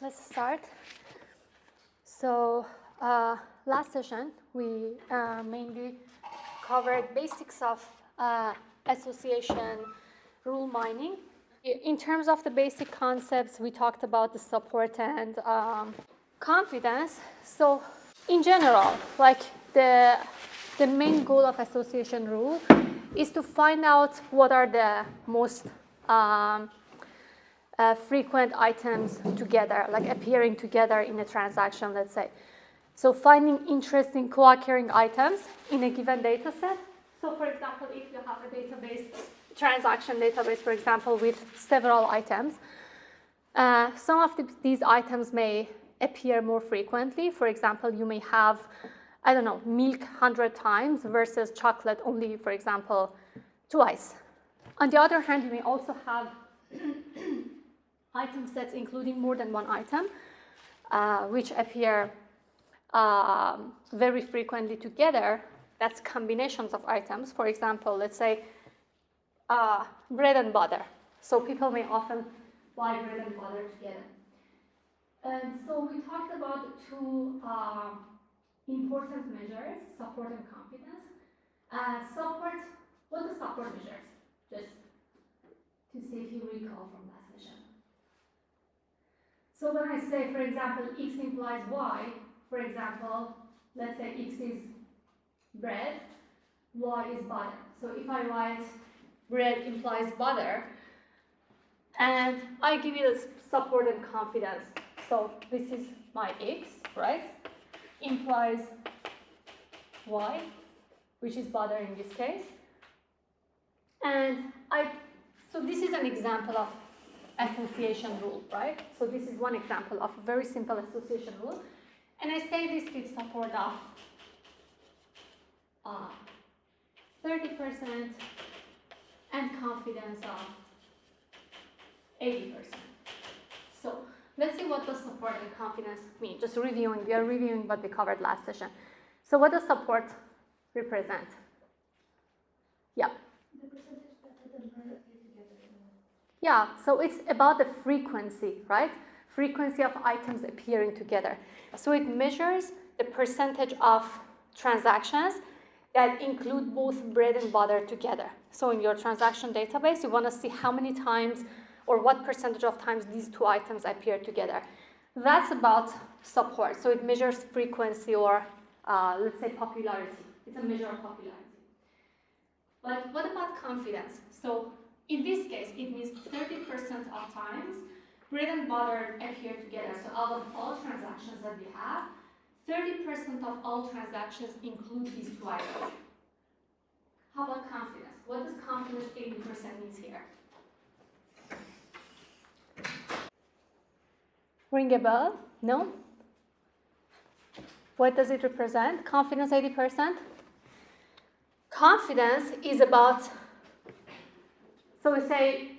let's start. So last session, we mainly covered basics of association rule mining. In terms of the basic concepts, we talked about the support and confidence. So in general, like the main goal of association rule is to find out what are the most frequent items together, like appearing together in a transaction, let's say. So finding interesting co-occurring items in a given data set. So for example, if you have a database, transaction database, for example, with several items, some of these items may appear more frequently. For example, you may have, I don't know, milk 100 times versus chocolate only, for example, twice. On the other hand, you may also have item sets including more than one item, which appear very frequently together. That's combinations of items. For example, let's say bread and butter. So people may often buy bread and butter together. And so we talked about two important measures, support and confidence. Support, what are support measures? Just to see if you recall from last session. So when I say, for example, x implies y, for example, let's say x is bread, y is butter. So if I write bread implies butter, and I give you the support and confidence. So this is my x, right? Implies y, which is butter in this case. And so this is an example of association rule, right? So this is one example of a very simple association rule. And I say this with support of 30% and confidence of 80%. So let's see what does support and confidence mean. Just reviewing, we are reviewing what we covered last session. So what does support represent? Yeah. Yeah, so it's about the frequency, right? Frequency of items appearing together. So it measures the percentage of transactions that include both bread and butter together. So in your transaction database, you want to see how many times or what percentage of times these two items appear together. That's about support. So it measures frequency or let's say popularity. It's a measure of popularity. But what about confidence? So in this case, it means 30% of times bread and butter appear together. So out of all transactions that we have, 30% of all transactions include these two items. How about confidence? What does confidence 80% mean here? Ring a bell? No? What does it represent? Confidence 80%? Confidence is about, so we say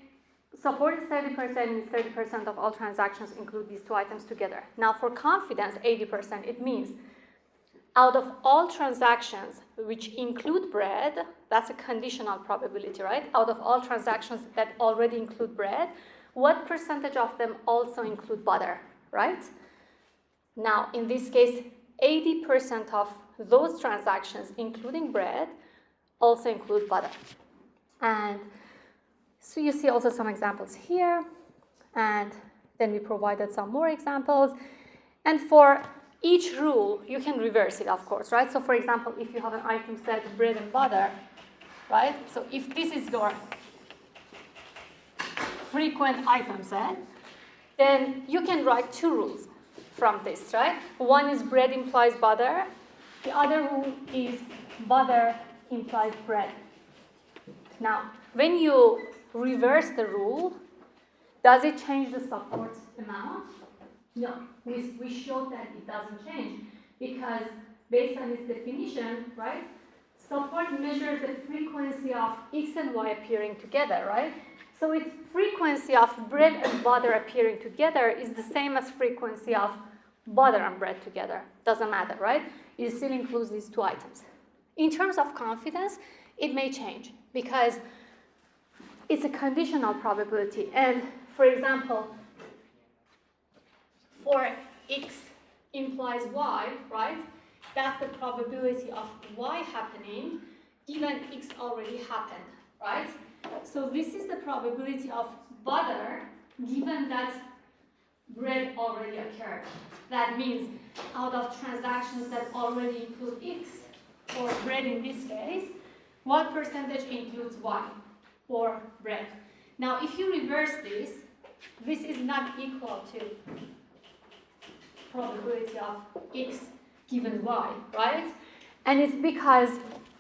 support is 30% and 30% of all transactions include these two items together. Now for confidence 80%, it means out of all transactions which include bread, that's a conditional probability, right? Out of all transactions that already include bread, what percentage of them also include butter, right? Now in this case, 80% of those transactions including bread also include butter. And so you see also some examples here, and then we provided some more examples. And for each rule, you can reverse it, of course, right? So for example, if you have an item set, bread and butter, right? So if this is your frequent item set, then you can write two rules from this, right? One is bread implies butter. The other rule is butter implies bread. Now, when you reverse the rule, does it change the support amount? No, we showed that it doesn't change because based on its definition, right, support measures the frequency of x and y appearing together, right? So its frequency of bread and butter appearing together is the same as frequency of butter and bread together. Doesn't matter, right? It still includes these two items. In terms of confidence, it may change because it's a conditional probability. And for example, for x implies y, right? That's the probability of y happening given x already happened, right? So this is the probability of butter given that bread already occurred. That means out of transactions that already include x, or bread in this case, what percentage includes y, or bread? Now if you reverse this, this is not equal to probability of x given y, right? And it's because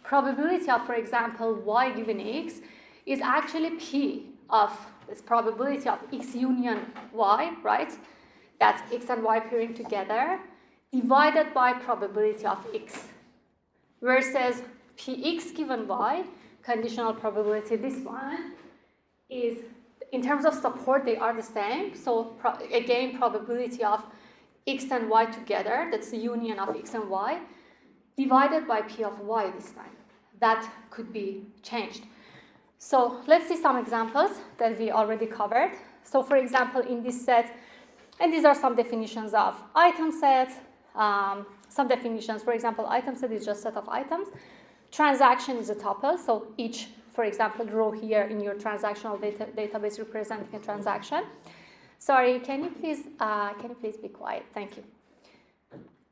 probability of, for example, y given x is actually p of this probability of x union y, right? That's x and y pairing together, divided by probability of x. Versus px given y, conditional probability, this one, is, in terms of support, they are the same. So again, probability of x and y together, that's the union of x and y, divided by p of y this time. That could be changed. So let's see some examples that we already covered. So for example, in this set, and these are some definitions of item sets, some definitions, for example, item set is just set of items. Transaction is a tuple, so each, for example, row here in your transactional database representing a transaction. Sorry, can you please be quiet? Thank you.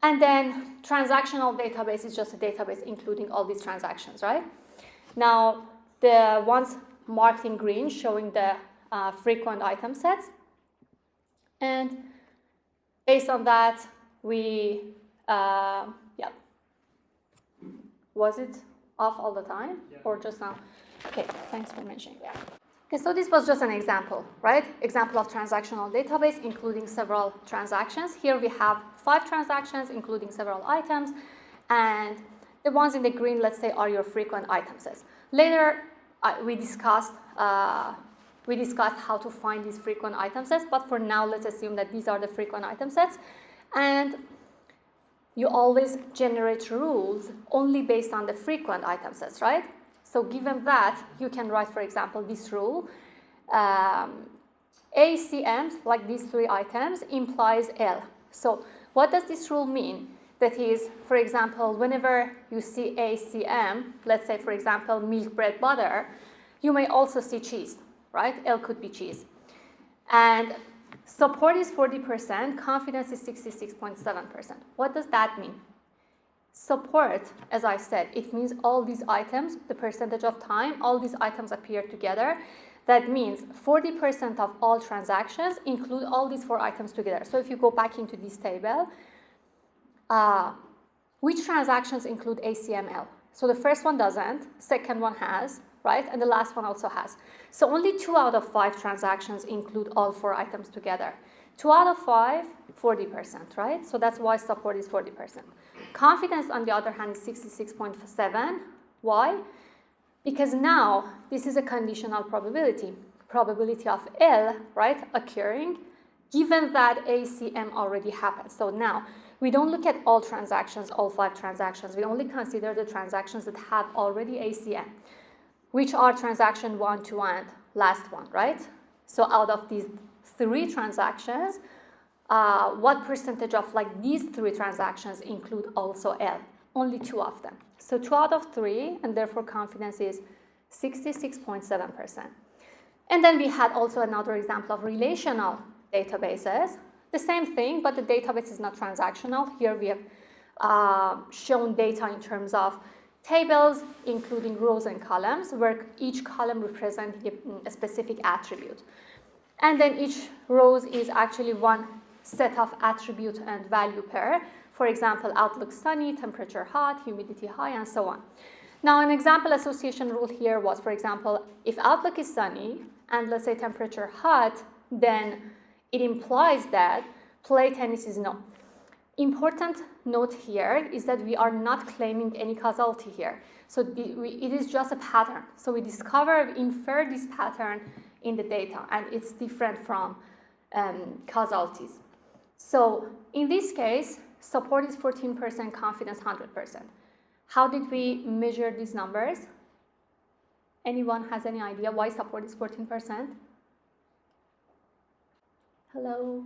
And then transactional database is just a database including all these transactions, right? Now, the ones marked in green showing the frequent item sets. And based on that, we, was it off all the time or just now? Okay, thanks for mentioning that. Okay, so this was just an example, right? Example of transactional database including several transactions. Here we have 5 transactions including several items, and the ones in the green, let's say, are your frequent item sets. Later, we discussed how to find these frequent item sets, but for now, let's assume that these are the frequent item sets, and you always generate rules only based on the frequent item sets, right? So given that, you can write, for example, this rule. ACMs, like these 3 items, implies L. So what does this rule mean? That is, for example, whenever you see ACM, let's say, for example, milk, bread, butter, you may also see cheese, right? L could be cheese. And support is 40%, confidence is 66.7%. What does that mean? Support, as I said, it means all these items, the percentage of time, all these items appear together. That means 40% of all transactions include all these 4 items together. So if you go back into this table, which transactions include ACML? So the first one doesn't, second one has, right? And the last one also has. So only 2 out of 5 transactions include all 4 items together. 2 out of 5, 40%, right? So that's why support is 40%. Confidence, on the other hand, is 66.7. Why? Because now this is a conditional probability. Probability of L, right, occurring, given that ACM already happened. So now, we don't look at all transactions, all 5 transactions. We only consider the transactions that have already ACM, which are transaction 1, 2, and last one, right? So out of these 3 transactions, what percentage of these 3 transactions include also L? Only 2 of them. So 2 out of 3, and therefore confidence is 66.7%. And then we had also another example of relational databases. The same thing, but the database is not transactional. Here we have shown data in terms of tables, including rows and columns, where each column represents a specific attribute. And then each row is actually one set of attribute and value pair. For example, outlook sunny, temperature hot, humidity high, and so on. Now, an example association rule here was, for example, if outlook is sunny and let's say temperature hot, then it implies that play tennis is no. Important note here is that we are not claiming any causality here. So it is just a pattern. So we infer this pattern in the data, and it's different from causalities. So in this case, support is 14%, confidence 100%. How did we measure these numbers? Anyone has any idea why support is 14%? Hello?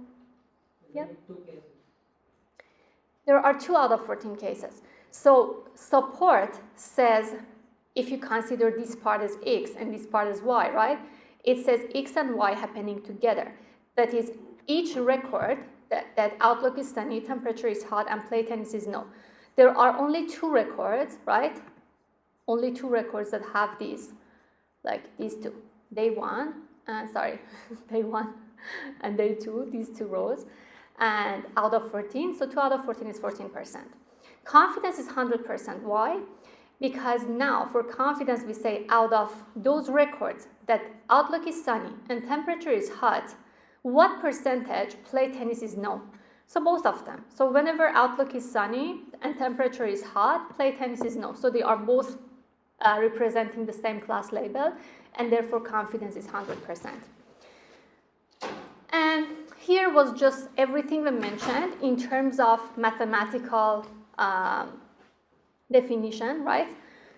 Yep. There are 2 out of 14 cases. So support says if you consider this part as x and this part as y, right? It says x and y happening together. That is, each record that outlook is sunny, temperature is hot, and play tennis is no. There are only 2 records, right? Only 2 records that have these, like these 2. Day 1, day 1 and day 2, these 2 rows. And out of 14, so 2 out of 14 is 14%. Confidence is 100%. Why? Because now for confidence we say out of those records that outlook is sunny and temperature is hot, what percentage play tennis is no? So both of them. So whenever outlook is sunny and temperature is hot, play tennis is no. So they are both representing the same class label, and therefore confidence is 100%. And here was just everything we mentioned in terms of mathematical definition, right?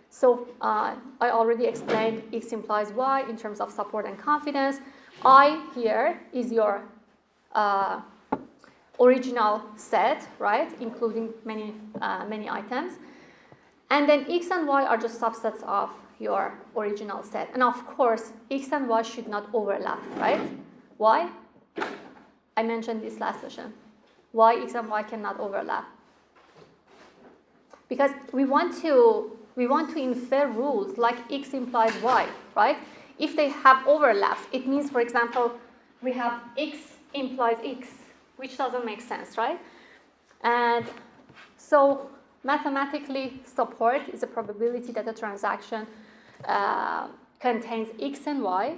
So I already explained x implies y in terms of support and confidence. I here is your original set, right, including many items. And then x and y are just subsets of your original set. And of course, x and y should not overlap, right? Why? I mentioned this last session. Why x and y cannot overlap? Because we want to infer rules like x implies y, right? If they have overlaps, it means, for example, we have x implies x, which doesn't make sense, right? And so mathematically, support is a probability that a transaction contains x and y.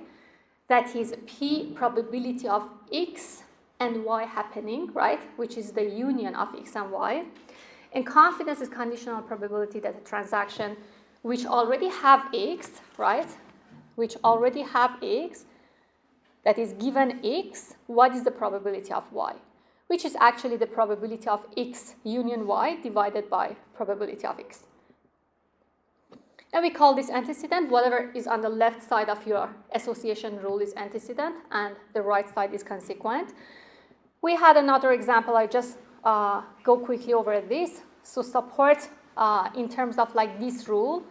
That is p probability of x and y happening, right? Which is the union of x and y. And confidence is conditional probability that a transaction which already have x, right? Which already have x, that is given x, what is the probability of y? Which is actually the probability of x union y divided by probability of x. And we call this antecedent. Whatever is on the left side of your association rule is antecedent, and the right side is consequent. We had another example. I just go quickly over this. So support in terms of like this rule.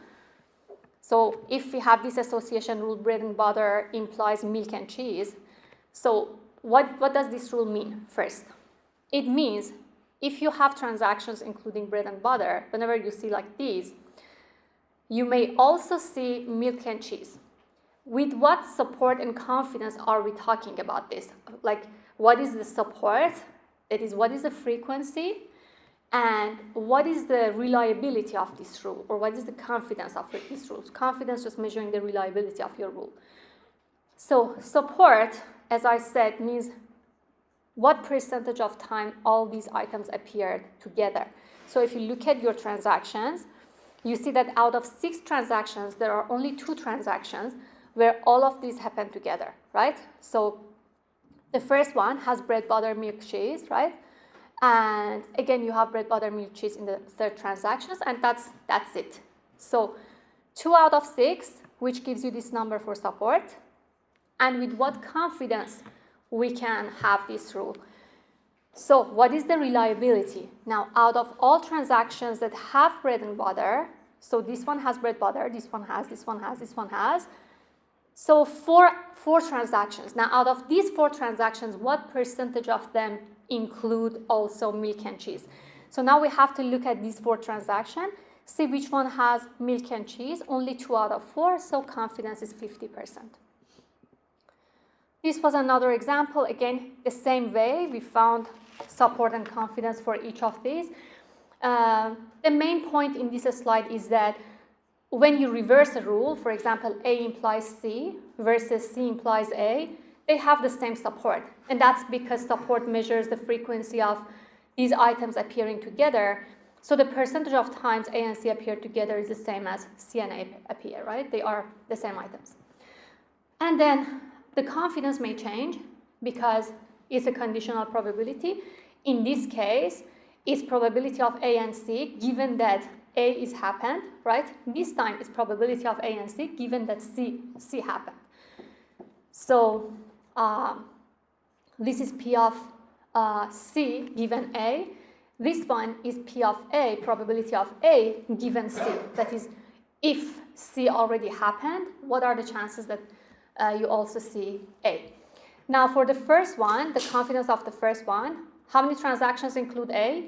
So if we have this association rule, bread and butter implies milk and cheese. So what does this rule mean first? It means if you have transactions including bread and butter, whenever you see like these, you may also see milk and cheese. With what support and confidence are we talking about this? Like, what is the support? That is, what is the frequency? And what is the reliability of this rule? Or what is the confidence of this rule? Confidence just measuring the reliability of your rule. So support, as I said, means what percentage of time all these items appeared together. So if you look at your transactions, you see that out of 6 transactions, there are only 2 transactions where all of these happen together, right? So the first one has bread, butter, milk, cheese, right? And again, you have bread, butter, milk, cheese in the third transactions, and that's it. So 2 out of 6, which gives you this number for support. And with what confidence we can have this rule? So what is the reliability? Now, out of all transactions that have bread and butter, so this one has bread, butter, this one has, this one has, this one has. So four transactions. Now, out of these 4 transactions, what percentage of them include also milk and cheese? So now we have to look at these 4 transactions, see which one has milk and cheese. Only 2 out of 4, so confidence is 50%. This was another example. Again, the same way we found support and confidence for each of these. The main point in this slide is that when you reverse a rule, for example, A implies C versus C implies A, they have the same support. And that's because support measures the frequency of these items appearing together. So the percentage of times A and C appear together is the same as C and A appear, right? They are the same items. And then the confidence may change because it's a conditional probability. In this case, it's probability of A and C given that A is happened, right? This time it's probability of A and C given that C happened. So this is P of C given A. This one is P of A, probability of A given C. That is, if C already happened, what are the chances that you also see A? Now for the first one, the confidence of the first one, how many transactions include A?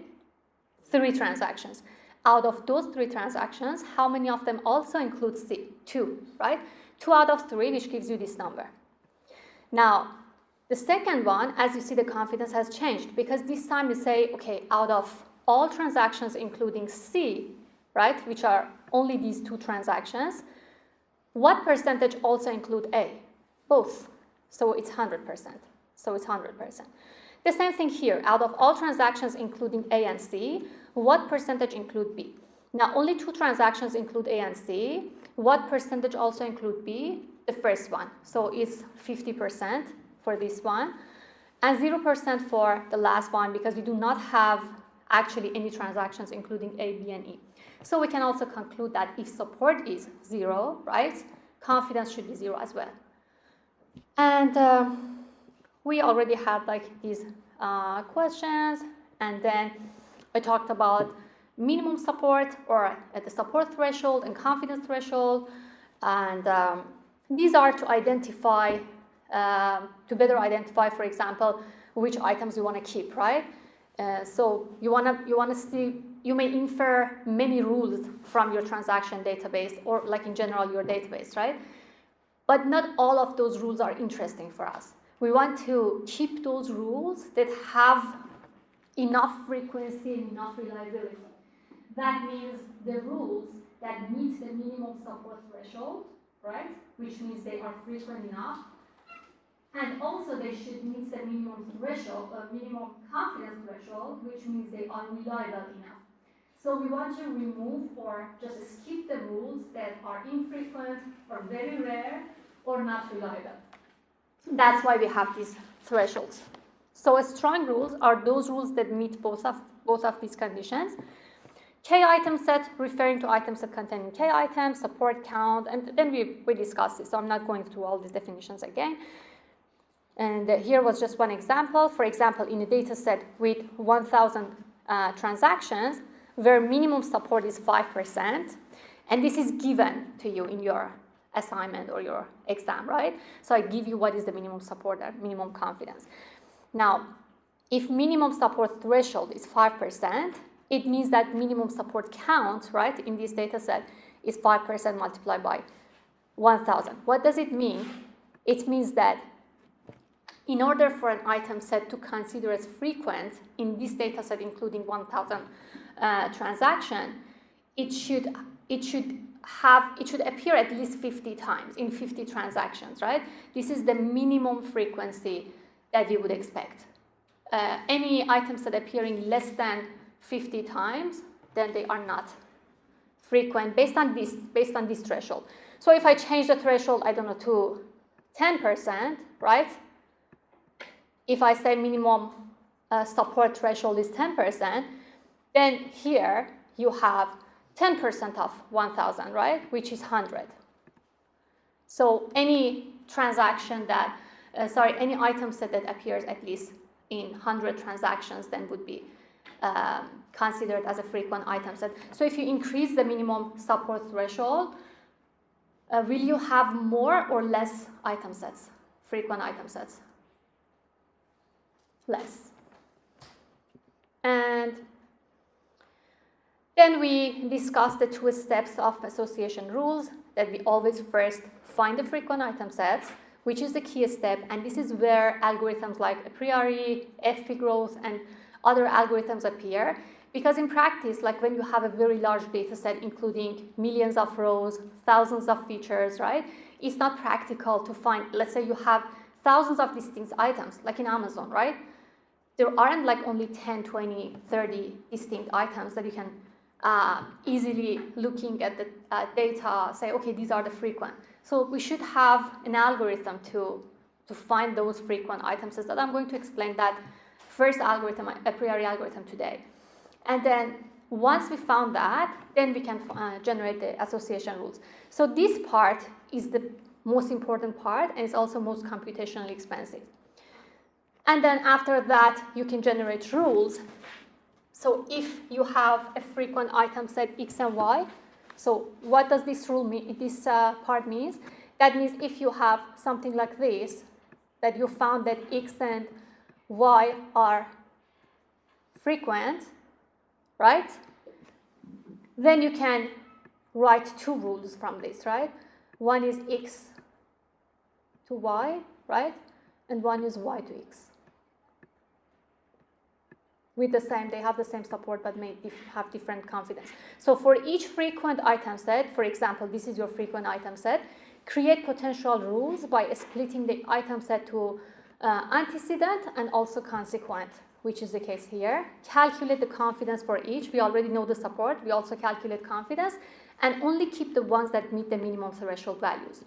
3 transactions. Out of those 3 transactions, how many of them also include C? 2, right? 2 out of 3, which gives you this number. Now, the second one, as you see, the confidence has changed because this time you say, okay, out of all transactions including C, right, which are only these 2 transactions, what percentage also include A? Both. So it's 100%. So it's 100%. The same thing here. Out of all transactions including A and C, what percentage include B? Now, only 2 transactions include A and C. What percentage also include B? The first one. So it's 50% for this one, and 0% for the last one because we do not have actually any transactions including A, B, and E. So we can also conclude that if support is 0, right, confidence should be 0 as well. And we already had like these questions, and then I talked about minimum support or at the support threshold and confidence threshold, and these are to identify, to better identify, for example, which items you want to keep, right? So you want to see, you may infer many rules from your transaction database or like in general your database, right? But not all of those rules are interesting for us. We want to keep those rules that have enough frequency and enough reliability. That means the rules that meet the minimum support threshold, right? Which means they are frequent enough. And also they should meet the minimum threshold, minimum confidence threshold, which means they are reliable enough. So we want to remove or just skip the rules that are infrequent or very rare or not reliable. That's why we have these thresholds. So strong rules are those rules that meet both of these conditions. K item set referring to items that containing K items, support count, and then we discussed this, so I'm not going through all these definitions again. And here was just one example. For example, in a data set with 1,000 transactions, where minimum support is 5%, and this is given to you in your assignment or your exam, right? So I give you what is the minimum support or minimum confidence. Now, if minimum support threshold is 5%, it means that minimum support count, right, in this data set is 5% multiplied by 1,000. What does it mean? It means that in order for an item set to consider as frequent in this data set, including 1,000 transaction, it should appear at least 50 times in 50 transactions, right? This is the minimum frequency that you would expect. Any item set appearing less than 50 times, then they are not frequent based on this threshold. So if I change the threshold, I don't know, to 10%, right? If I say minimum support threshold is 10%, then here you have 10% of 1,000, right? Which is 100. So any transaction that, any item set that appears at least in 100 transactions then would be considered as a frequent item set. So if you increase the minimum support threshold, will you have more or less item sets, frequent item sets? Less. And then we discussed the 2 steps of association rules, that we always first find the frequent item sets, which is the key step, and this is where algorithms like Apriori, FP growth, and other algorithms appear. Because in practice, like when you have a very large data set including millions of rows, thousands of features, right? It's not practical to find, let's say you have thousands of distinct items, like in Amazon, right? There aren't like only 10, 20, 30 distinct items that you can easily looking at the data, say, okay, these are the frequent. So we should have an algorithm to find those frequent items that I'm going to explain that first algorithm, a priori algorithm today. And then once we found that, then we can generate the association rules. So this part is the most important part, and it's also most computationally expensive. And then after that, you can generate rules. So if you have a frequent item set X and Y, so what does this rule mean? This part means? That means if you have something like this, that you found that X and Y are frequent, right? Then you can write two rules from this, right? One is X to Y, right? And one is Y to X. With the same, they have the same support but may have different confidence. So for each frequent item set, for example, this is your frequent item set, create potential rules by splitting the item set to antecedent and also consequent, which is the case here. Calculate the confidence for each. We already know the support. We also calculate confidence and only keep the ones that meet the minimum threshold values.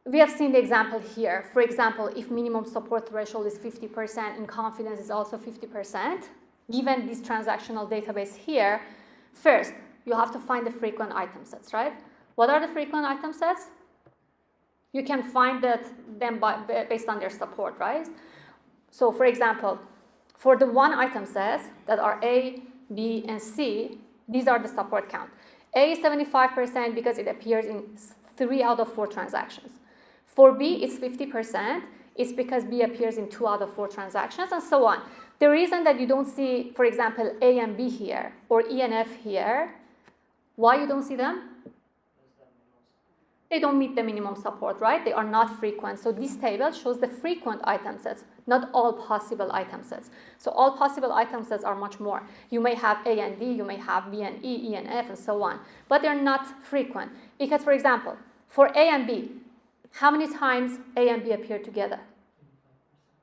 We have seen the example here. For example, if minimum support threshold is 50% and confidence is also 50%, given this transactional database here, first, you have to find the frequent item sets, right? What are the frequent item sets? You can find them based on their support, right? So for example, for the one item sets that are A, B, and C, these are the support count. A is 75% because it appears in 3 out of 4 transactions. For B, it's 50%. It's because B appears in 2 out of 4 transactions, and so on. The reason that you don't see, for example, A and B here, or E and F here, why you don't see them? They don't meet the minimum support, right? They are not frequent. So this table shows the frequent item sets, not all possible item sets. So all possible item sets are much more. You may have A and D, you may have B and E, E and F, and so on. But they're not frequent. Because, for example, for A and B, how many times A and B appear together?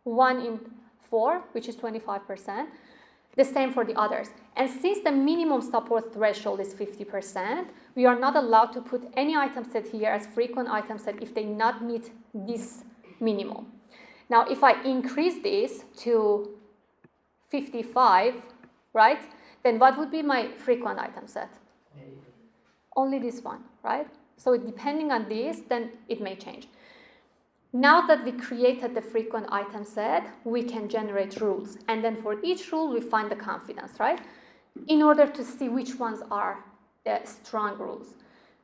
1 in 4, which is 25%. The same for the others. And since the minimum support threshold is 50%, we are not allowed to put any item set here as frequent item set if they not meet this minimum. Now, if I increase this to 55, right, then what would be my frequent item set? Only this one, right? So depending on this, then it may change. Now that we created the frequent item set, we can generate rules. And then for each rule, we find the confidence, right? In order to see which ones are the strong rules.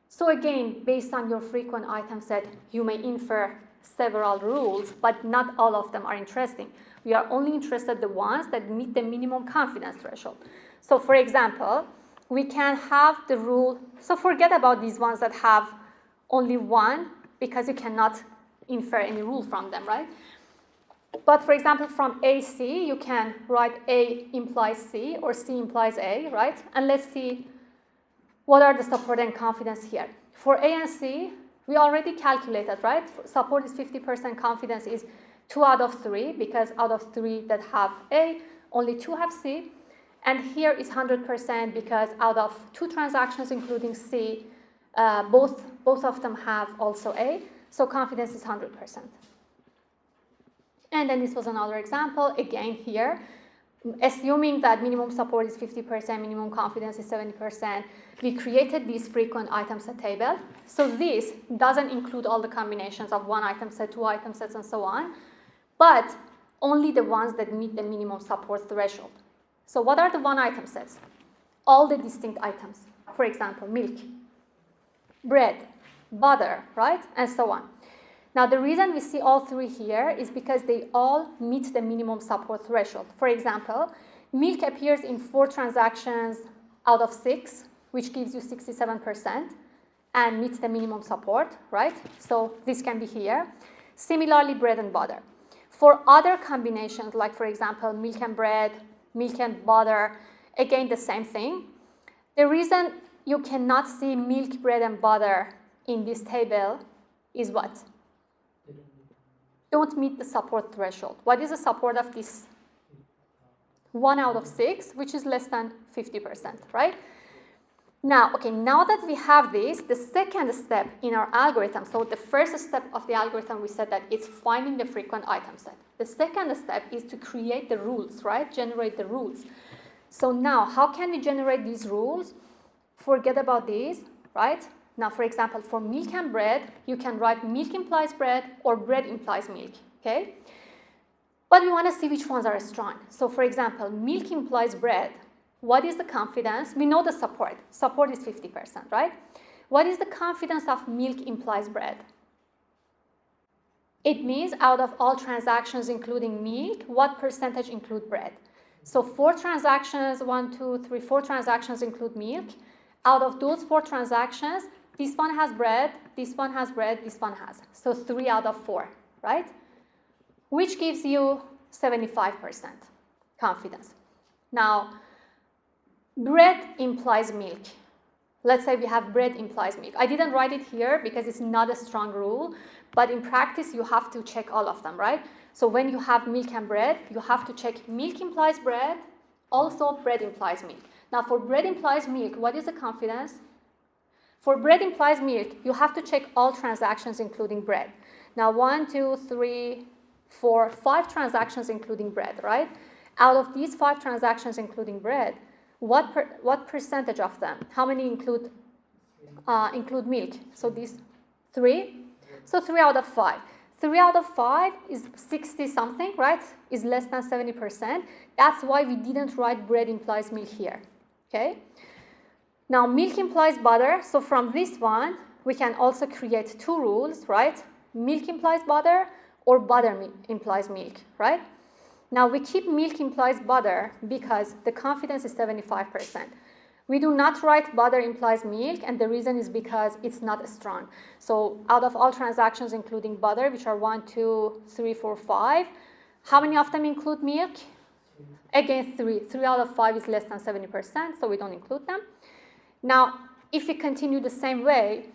So again, based on your frequent item set, you may infer several rules, but not all of them are interesting. We are only interested in the ones that meet the minimum confidence threshold. So for example, we can have the rule, so forget about these ones that have only one, because you cannot infer any rule from them, right? But for example, from AC, you can write A implies C or C implies A, right? And let's see what are the support and confidence here. For A and C, we already calculated, right? Support is 50%, confidence is 2 out of 3, because out of 3 that have A, only 2 have C. And here is 100% because out of 2 transactions, including C, both of them have also A. So confidence is 100%. And then this was another example. Again here, assuming that minimum support is 50%, minimum confidence is 70%, we created this frequent item set table. So this doesn't include all the combinations of 1 item set, 2 item sets, and so on, but only the ones that meet the minimum support threshold. So what are the 1 item sets? All the distinct items. For example, milk, bread, butter, right? And so on. Now, the reason we see all 3 here is because they all meet the minimum support threshold. For example, milk appears in 4 transactions out of 6, which gives you 67%, and meets the minimum support, right? So this can be here. Similarly, bread and butter. For other combinations, like for example, milk and bread, milk and butter, again, the same thing. The reason you cannot see milk, bread, and butter in this table is what? Don't meet the support threshold. What is the support of this? 1 out of 6, which is less than 50%, right? Now, okay, now that we have this, the second step in our algorithm, so the first step of the algorithm, we said that it's finding the frequent item set. The second step is to create the rules, right? Generate the rules. So now, how can we generate these rules? Forget about these, right? Now, for example, for milk and bread, you can write milk implies bread or bread implies milk, okay? But we want to see which ones are strong. So for example, milk implies bread. What is the confidence? We know the support. Support is 50%, right? What is the confidence of milk implies bread? It means out of all transactions including milk, what percentage include bread? So 4 transactions, 1, 2, 3, 4 transactions include milk. Out of those 4 transactions, this one has bread, this one has bread, this one has. So 3 out of 4, right? Which gives you 75% confidence. Now, bread implies milk. Let's say we have bread implies milk. I didn't write it here because it's not a strong rule, but in practice you have to check all of them, right? So when you have milk and bread, you have to check milk implies bread, also bread implies milk. Now for bread implies milk, what is the confidence? For bread implies milk, you have to check all transactions including bread. Now 1, 2, 3, 4, 5 transactions including bread, right? Out of these 5 transactions including bread, what percentage of them? How many include milk? So these 3. So 3 out of 5. 3 out of 5 is 60 something, right? Is less than 70%. That's why we didn't write bread implies milk here. Okay? Now milk implies butter. So from this one, we can also create 2 rules, right? Milk implies butter or butter implies milk, right? Now we keep milk implies butter because the confidence is 75%. We do not write butter implies milk, and the reason is because it's not strong. So out of all transactions including butter, which are 1, 2, 3, 4, 5, how many of them include milk? Again, 3. 3 out of 5 is less than 70%, so we don't include them. Now, if we continue the same way,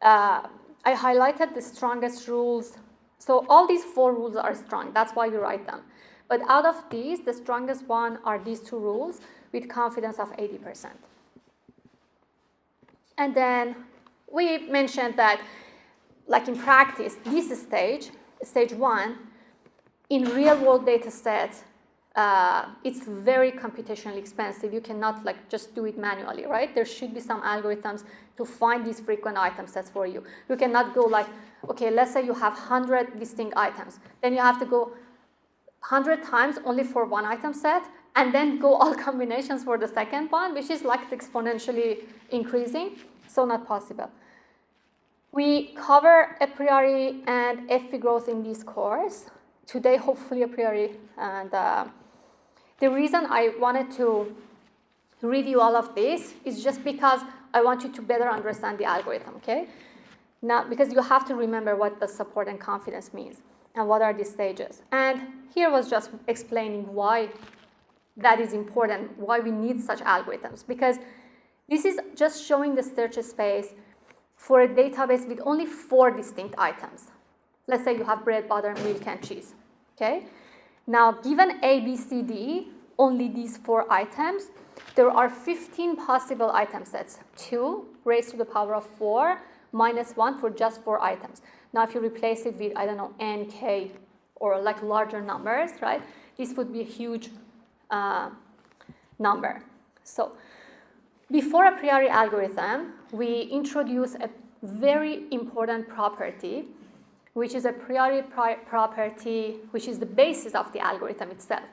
I highlighted the strongest rules. So all these 4 rules are strong. That's why we write them. But out of these, the strongest one are these 2 rules with confidence of 80%. And then we mentioned that, like in practice, this stage 1, in real-world data sets, it's very computationally expensive. You cannot just do it manually, right? There should be some algorithms to find these frequent item sets for you. You cannot go okay, let's say you have 100 distinct items. Then you have to go 100 times only for one item set, and then go all combinations for the second one, which is exponentially increasing, so not possible. We cover a priori and FP growth in this course. Today, hopefully a priori. And the reason I wanted to review all of this is just because I want you to better understand the algorithm, okay? Now, because you have to remember what the support and confidence means and what are the stages. And here was just explaining why that is important, why we need such algorithms. Because this is just showing the search space for a database with only 4 distinct items. Let's say you have bread, butter, milk, and cheese, okay? Now, given A, B, C, D, only these 4 items, there are 15 possible item sets. 2 raised to the power of 4 minus 1 for just 4 items. Now, if you replace it with, I don't know, N, K, or larger numbers, right? This would be a huge number. So, before Apriori algorithm, we introduce a very important property, which is a priori property, which is the basis of the algorithm itself.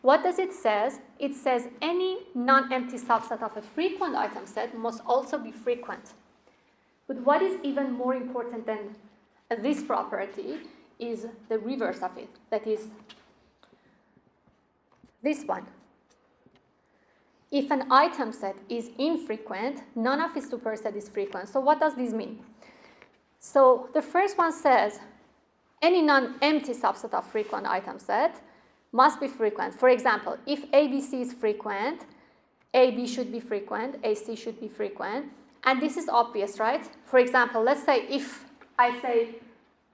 What does it say? It says any non-empty subset of a frequent item set must also be frequent. But what is even more important than this property is the reverse of it, that is this one. If an item set is infrequent, none of its superset is frequent. So what does this mean? So the first one says any non-empty subset of frequent item set must be frequent. For example, if ABC is frequent, AB should be frequent, AC should be frequent. And this is obvious, right? For example, let's say if I say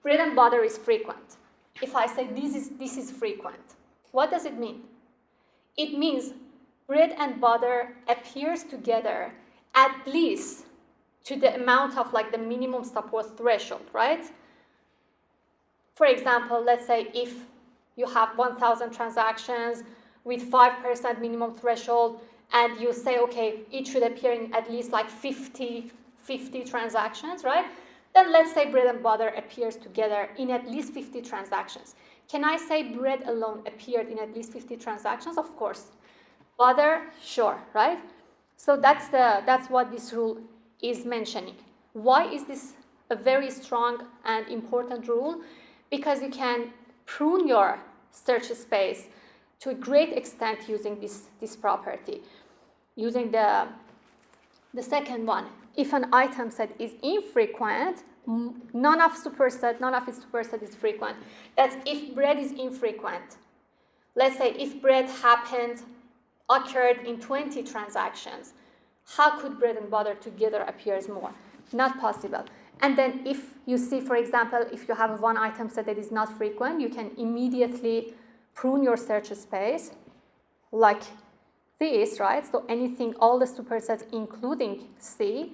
bread and butter is frequent. If I say this is frequent, what does it mean? It means bread and butter appears together at least to the amount of the minimum support threshold, right? For example, let's say if you have 1,000 transactions with 5% minimum threshold, and you say, okay, it should appear in at least 50 transactions, right? Then let's say bread and butter appears together in at least 50 transactions. Can I say bread alone appeared in at least 50 transactions? Of course. Butter, sure, right? So that's what this rule is mentioning. Why is this a very strong and important rule? Because you can prune your search space to a great extent using this property. Using the second one, if an item set is infrequent, none of its superset is frequent. That's if bread is infrequent. Let's say if bread occurred in 20 transactions, how could bread and butter together appears more? Not possible. And then if you see, for example, if you have one item set that is not frequent, you can immediately prune your search space like this, right? So anything, all the supersets including C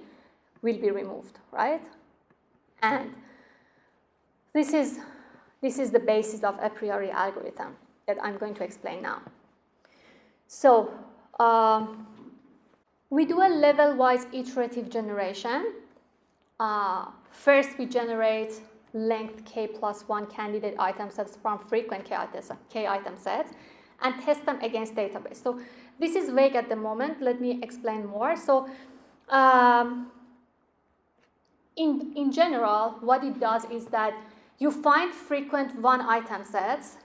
will be removed, right? And this is the basis of a priori algorithm that I'm going to explain now. So we do a level-wise iterative generation. First, we generate length k plus 1 candidate item sets from frequent k item sets and test them against database. So this is vague at the moment. Let me explain more. So in general, what it does is that you find frequent one item sets.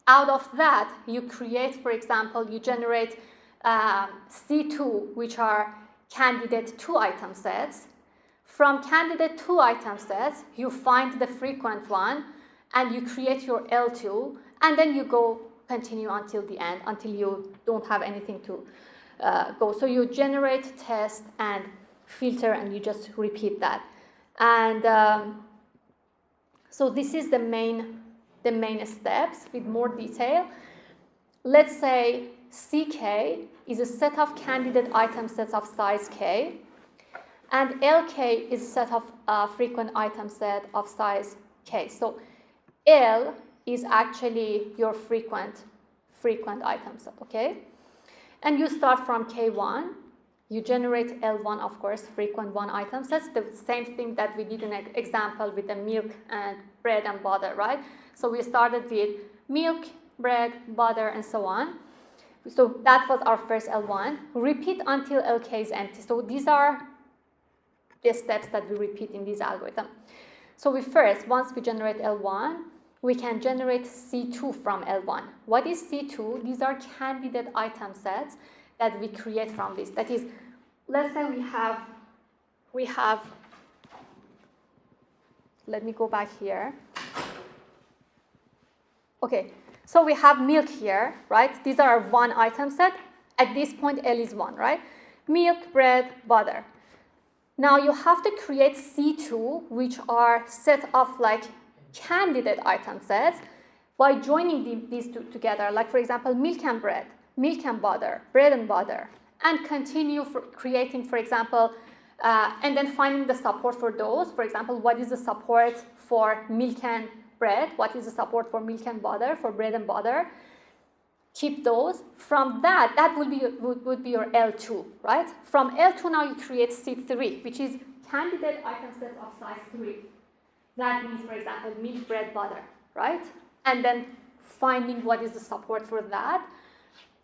Out of that, you create, for example, you generate C2, which are candidate 2 item sets. From candidate 2 item sets, you find the frequent one, and you create your L2, and then you continue until the end, until you don't have anything to go. So you generate, test, and filter, and you just repeat that. And so this is the main steps with more detail. Let's say CK is a set of candidate item sets of size K, and LK is a set of frequent item set of size K. So L is actually your frequent item set, okay? And you start from K1, you generate L1, of course, frequent one item sets, the same thing that we did in an example with the milk and bread and butter, right? So we started with milk, bread, butter, and so on. So that was our first L1. Repeat until LK is empty. So these are the steps that we repeat in this algorithm. So once we generate L1, we can generate C2 from L1. What is C2? These are candidate item sets that we create from this. That is, let's say we have, let me go back here. Okay, so we have milk here, right? These are one item set. At this point, L is 1, right? Milk, bread, butter. Now you have to create C2, which are set of like candidate item sets by joining these two together. Like for example, milk and bread, milk and butter, bread and butter, and continue creating, for example, and then finding the support for those. For example, what is the support for milk and bread? What is the support for milk and butter, for bread and butter? Keep those. From that would be your L2, right? From L2 now you create C3, which is candidate item sets of size 3. That means, for example, milk, bread, butter, right? And then finding what is the support for that.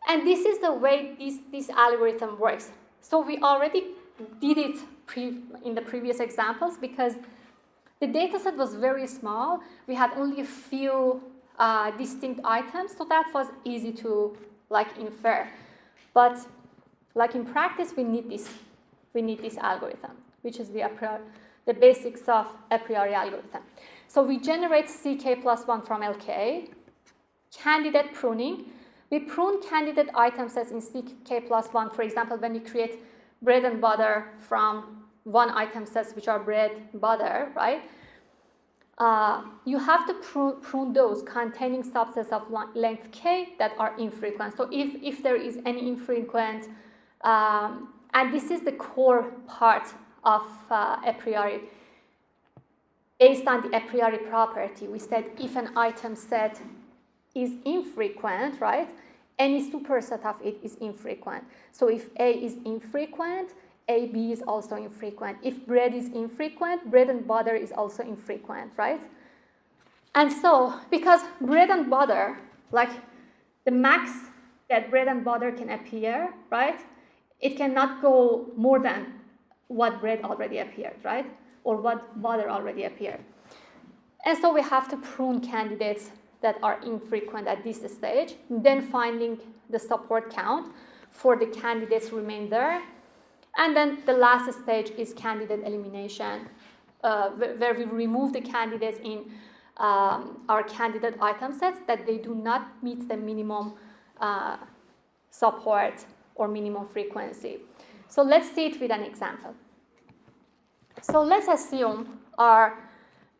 And this is the way this algorithm works. So we already did it in the previous examples because the data set was very small. We had only a few distinct items, so that was easy to infer. But in practice, we need this algorithm, which is the basics of a priori algorithm. So we generate CK plus 1 from LK, candidate pruning. We prune candidate item sets in CK plus 1. For example, when you create bread and butter from one item sets, which are bread, butter, right? You have to prune those containing subsets of length k that are infrequent. So if there is any infrequent, and this is the core part of a priori. Based on the a priori property, we said if an item set is infrequent, right, any superset of it is infrequent. So if A is infrequent, AB is also infrequent. If bread is infrequent, bread and butter is also infrequent, right? And so, because bread and butter, like the max that bread and butter can appear, right? It cannot go more than what bread already appeared, right? Or what butter already appeared. And so we have to prune candidates that are infrequent at this stage, then finding the support count for the candidates remain there. And then the last stage is candidate elimination, where we remove the candidates in our candidate item sets that they do not meet the minimum support or minimum frequency. So let's see it with an example. So let's assume our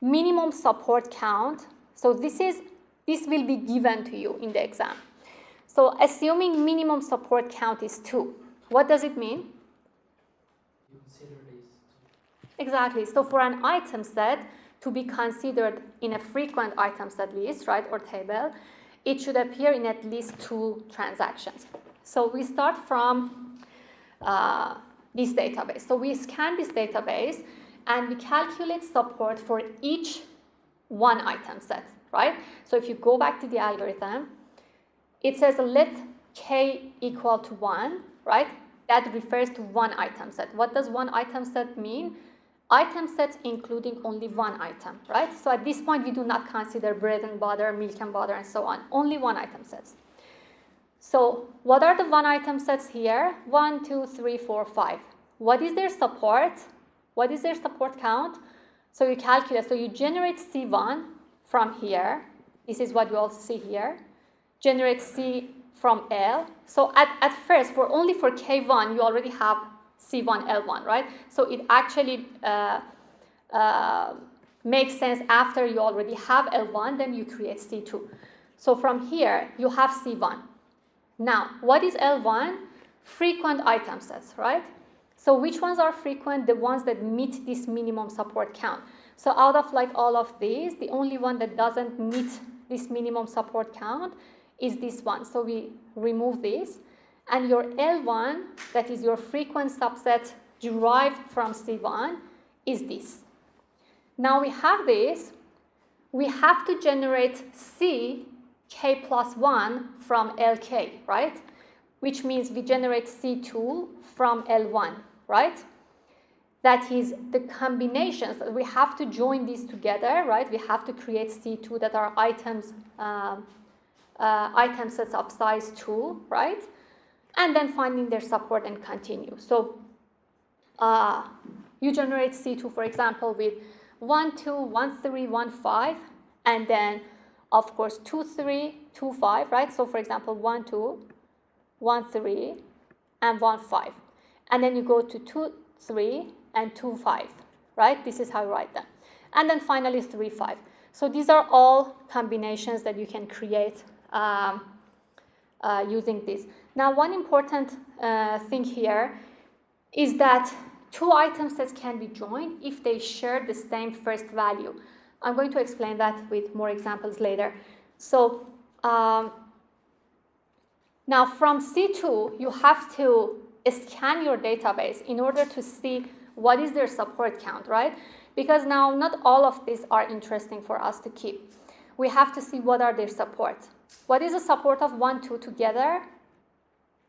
minimum support count. So this will be given to you in the exam. So assuming minimum support count is 2, what does it mean? You consider these. Exactly. So for an item set to be considered in a frequent item set list, right, or table, it should appear in at least 2 transactions. So we start from this database. So we scan this database and we calculate support for each one item set, right? So if you go back to the algorithm, it says let k equal to 1, right? That refers to one item set. What does one item set mean? Item sets including only one item, right? So at this point, we do not consider bread and butter, milk and butter, and so on. Only one item sets. So what are the one item sets here? 1, 2, 3, 4, 5. What is their support? What is their support count? So you calculate, so you generate C1 from here. This is what you also see here. Generate C from L. So at first, only for K1, you already have C1, L1, right? So it actually makes sense after you already have L1, then you create C2. So from here, you have C1. Now, what is L1? Frequent item sets, right? So which ones are frequent? The ones that meet this minimum support count. So out of like all of these, the only one that doesn't meet this minimum support count is this one. So we remove this. And your L1, that is your frequent subset derived from C1, is this. Now we have this. We have to generate C k plus 1 from Lk, right? Which means we generate C2 from L1, right? That is the combinations. We have to join these together, right? We have to create C2 that are items, item sets of size 2, right? And then finding their support and continue. So you generate C2, for example, with 1, 2, 1, 3, 1, 5, and then, of course, 2, 3, 2, 5, right? So, for example, 1, 2, 1, 3, and 1, 5. And then you go to 2, 3, and 2, 5, right? This is how you write them. And then finally 3, 5. So these are all combinations that you can create using this. Now, one important thing here is that two item sets can be joined if they share the same first value. I'm going to explain that with more examples later. So now from C2, you have to scan your database in order to see what is their support count, right? Because now not all of these are interesting for us to keep. We have to see what are their support. What is the support of 1, 2 together?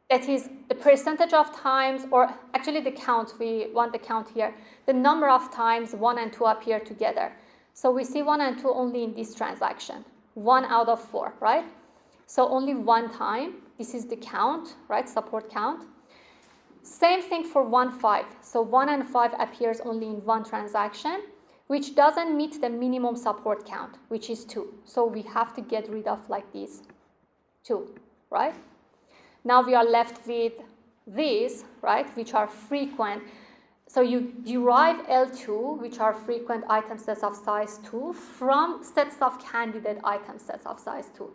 That is the percentage of times, or actually the count, we want the count here, the number of times 1 and 2 appear together. So we see 1 and 2 only in this transaction, 1 out of 4, right? So only one time, this is the count, right, support count. Same thing for 1, 5. So 1 and 5 appears only in one transaction, which doesn't meet the minimum support count, which is 2. So we have to get rid of like these 2, right? Now we are left with these, right, which are frequent. So you derive L2, which are frequent item sets of size 2, from sets of candidate item sets of size 2.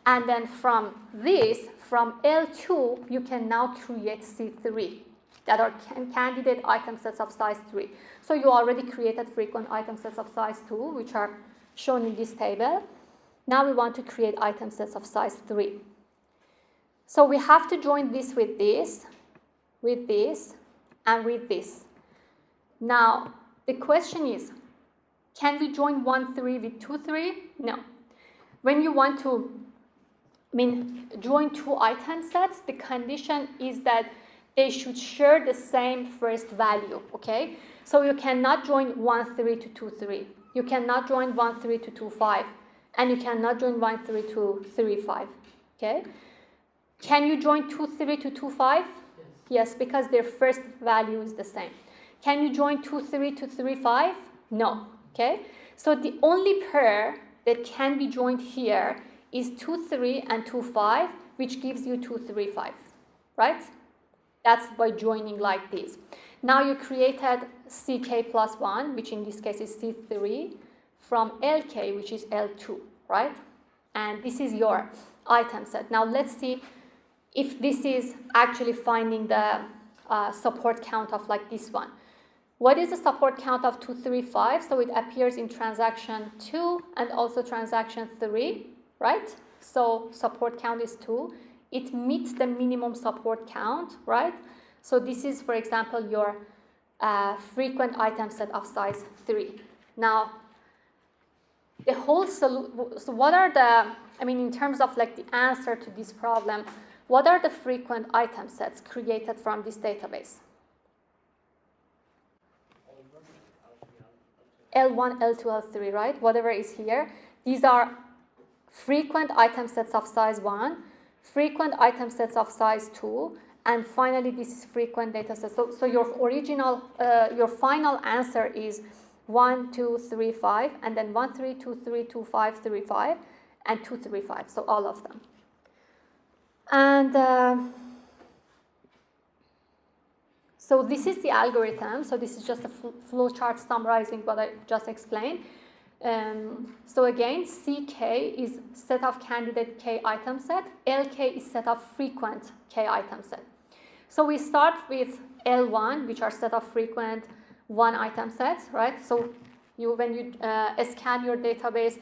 And then from this, from L2, you can now create C3 that are candidate item sets of size 3. So you already created frequent item sets of size 2, which are shown in this table. Now we want to create item sets of size 3. So we have to join this, and with this. Now, the question is, Can we join 1, 3 with 2, 3? No. When you want to join two item sets, the condition is that they should share the same first value, okay? So you cannot join 1, 3 to 2, 3. You cannot join 1, 3 to 2, 5. And you cannot join 1, 3 to 3, 5, okay? Can you join 2, 3 to 2, 5? Yes, because their first value is the same. Can you join 2, 3 to 3, 5? No, okay? So the only pair that can be joined here is 2, 3 and 2, 5, which gives you 2, 3, 5, right? That's by joining like this. Now you created CK plus 1, which in this case is C3, from LK, which is L2, right? And this is your item set. Now let's see if this is actually finding the support count of like this one. What is the support count of 2, 3, 5? So it appears in transaction 2 and also transaction 3, right? So support count is 2. It meets the minimum support count, right? So this is, for example, your frequent item set of size 3. Now, the whole solution, so what are the, in terms of like the answer to this problem, what are the frequent item sets created from this database? L1, L2, L3, right? Whatever is here. These are frequent item sets of size 1, frequent item sets of size 2, and finally this is frequent data set. So your original, your final answer is 1, 2, 3, 5, and then 1, 3, 2, 3, 2, 5, 3, 5, and 2, 3, 5. So all of them. And so this is the algorithm. So this is just a flow chart summarizing what I just explained. So again, CK is set of candidate K item set. LK is set of frequent K item set. So we start with L1, which are set of frequent 1 item sets, right? So when you scan your database,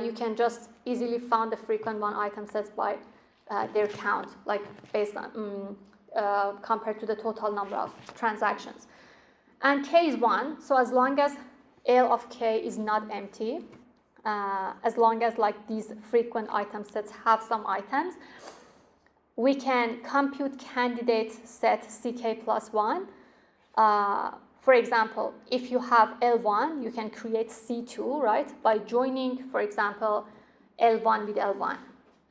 you can just easily find the frequent 1 item sets by their count, like based on compared to the total number of transactions. And K is 1, so as long as L of K is not empty, as long as like these frequent item sets have some items, we can compute candidate set CK plus 1. For example, if you have L1, you can create C2, right, by joining, for example, L1 with L1.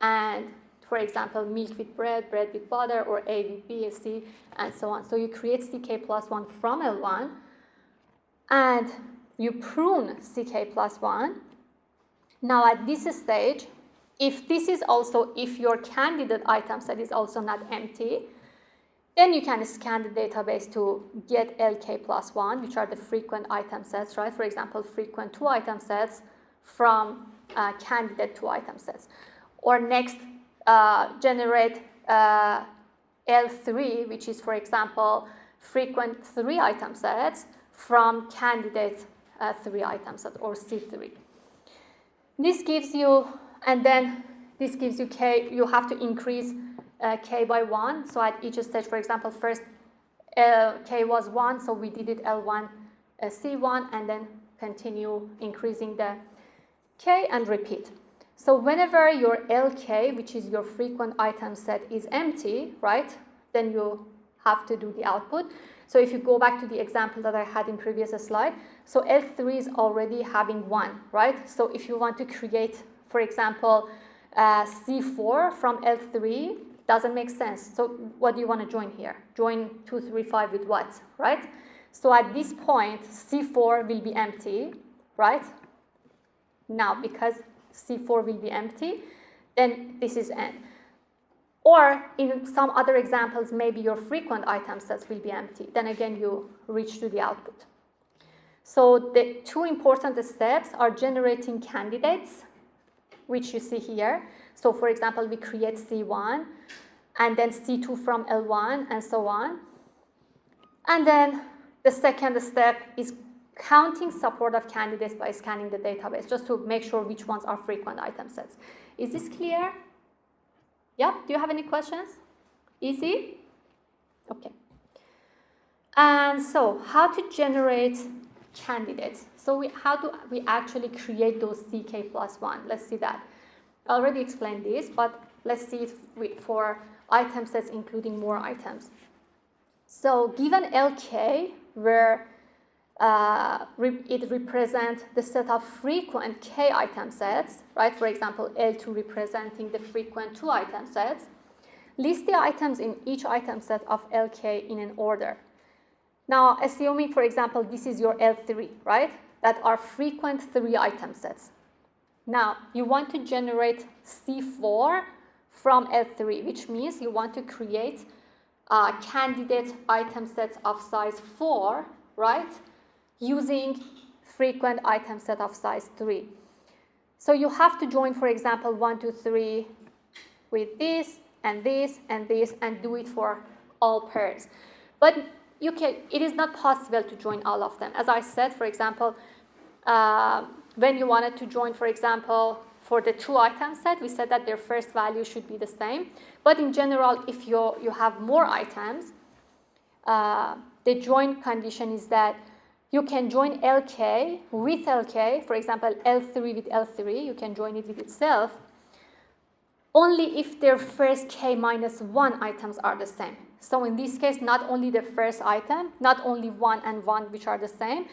And for example, milk with bread, bread with butter, or A with B, C, and so on. So you create CK plus 1 from L1, and you prune CK plus 1. Now at this stage, if your candidate item set is also not empty, then you can scan the database to get LK plus 1, which are the frequent item sets, right? For example, frequent 2 item sets from candidate 2 item sets. Or next, generate L3, which is, for example, frequent 3 item sets from candidate 3 item set, or C3. This gives you, and then this gives you K. You have to increase K by 1. So at each stage, for example, first K was 1, so we did it L1, C1, and then continue increasing the K and repeat. So whenever your LK, which is your frequent item set, is empty, right, then you have to do the output. So if you go back to the example that I had in previous slide, so L3 is already having 1, right? So if you want to create, for example, C4 from L3, doesn't make sense. So what do you want to join here? Join 2, 3, 5 with what, right? So at this point, C4 will be empty, right? Now, because C4 will be empty, then this is N. Or in some other examples, maybe your frequent item sets will be empty. Then again, you reach to the output. So the 2 important steps are generating candidates, which you see here. So for example, we create C1, and then C2 from L1, and so on. And then the second step is counting support of candidates by scanning the database, just to make sure which ones are frequent item sets. Is this clear? Yeah, do you have any questions? Easy? Okay. And so how to generate candidates. So how do we actually create those CK plus 1? Let's see that. I already explained this, but let's see it for item sets including more items. So given LK, where it represents the set of frequent K item sets, right? For example, L2 representing the frequent 2 item sets. List the items in each item set of LK in an order. Now, assuming, for example, this is your L3, right? That are frequent 3 item sets. Now, you want to generate C4 from L3, which means you want to create candidate item sets of size 4, right? Using frequent item set of size 3. So you have to join, for example, 1, 2, 3 with this, and this, and this, and do it for all pairs. But it is not possible to join all of them. As I said, for example, when you wanted to join, for example, for the 2 item set, we said that their first value should be the same. But in general, if you have more items, the join condition is that you can join LK with LK, for example, L3 with L3, you can join it with itself, only if their first K minus 1 items are the same. So in this case, not only the first item, not only 1 and 1 which are the same,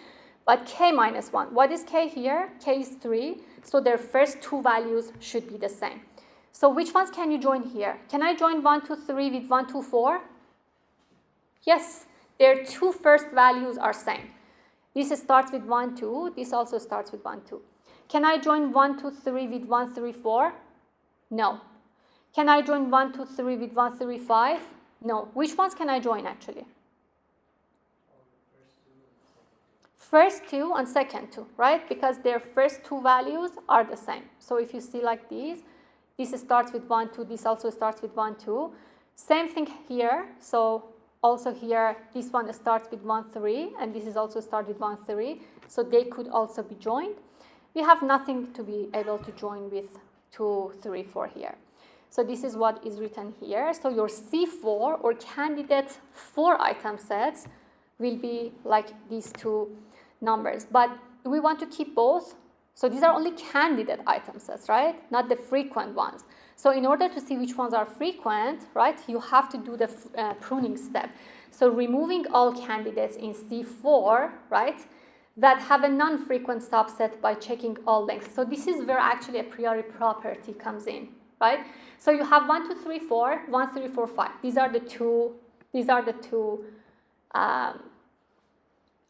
but K minus 1. What is K here? K is 3, so their first 2 values should be the same. So which ones can you join here? Can I join 1, 2, 3 with 1, 2, 4? Yes, their 2 first values are same. This starts with 1, 2, this also starts with 1, 2. Can I join 1, 2, 3 with 1, 3, 4? No. Can I join 1, 2, 3 with 1, 3, 5? No. Which ones can I join actually? First 2 and second 2, right? Because their first 2 values are the same. So if you see like this starts with 1, 2, this also starts with 1, 2. Same thing here. So also here, this one starts with 1, 3, and this is also start with 1, 3. So they could also be joined. We have nothing to be able to join with 2, 3, 4 here. So this is what is written here. So your C4 or candidate 4 item sets will be like these 2 numbers. But do we want to keep both? So these are only candidate item sets, right? Not the frequent ones. So in order to see which ones are frequent, right, you have to do the pruning step. So removing all candidates in C4, right, that have a non-frequent subset by checking all lengths. So this is where actually a priori property comes in, right? So you have 1, 2, 3, 4, 1, 3, 4, 5. These are the two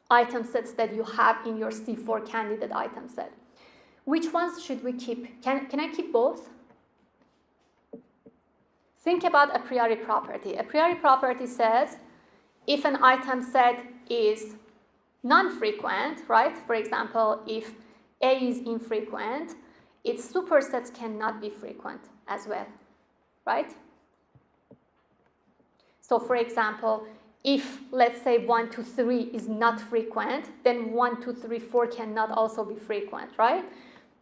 item sets that you have in your C4 candidate item set. Which ones should we keep? Can I keep both? Think about a priori property. A priori property says if an item set is non-frequent, right? For example, if A is infrequent, its supersets cannot be frequent as well, right? So for example, if let's say 1, 2, 3 is not frequent, then 1, 2, 3, 4 cannot also be frequent, right?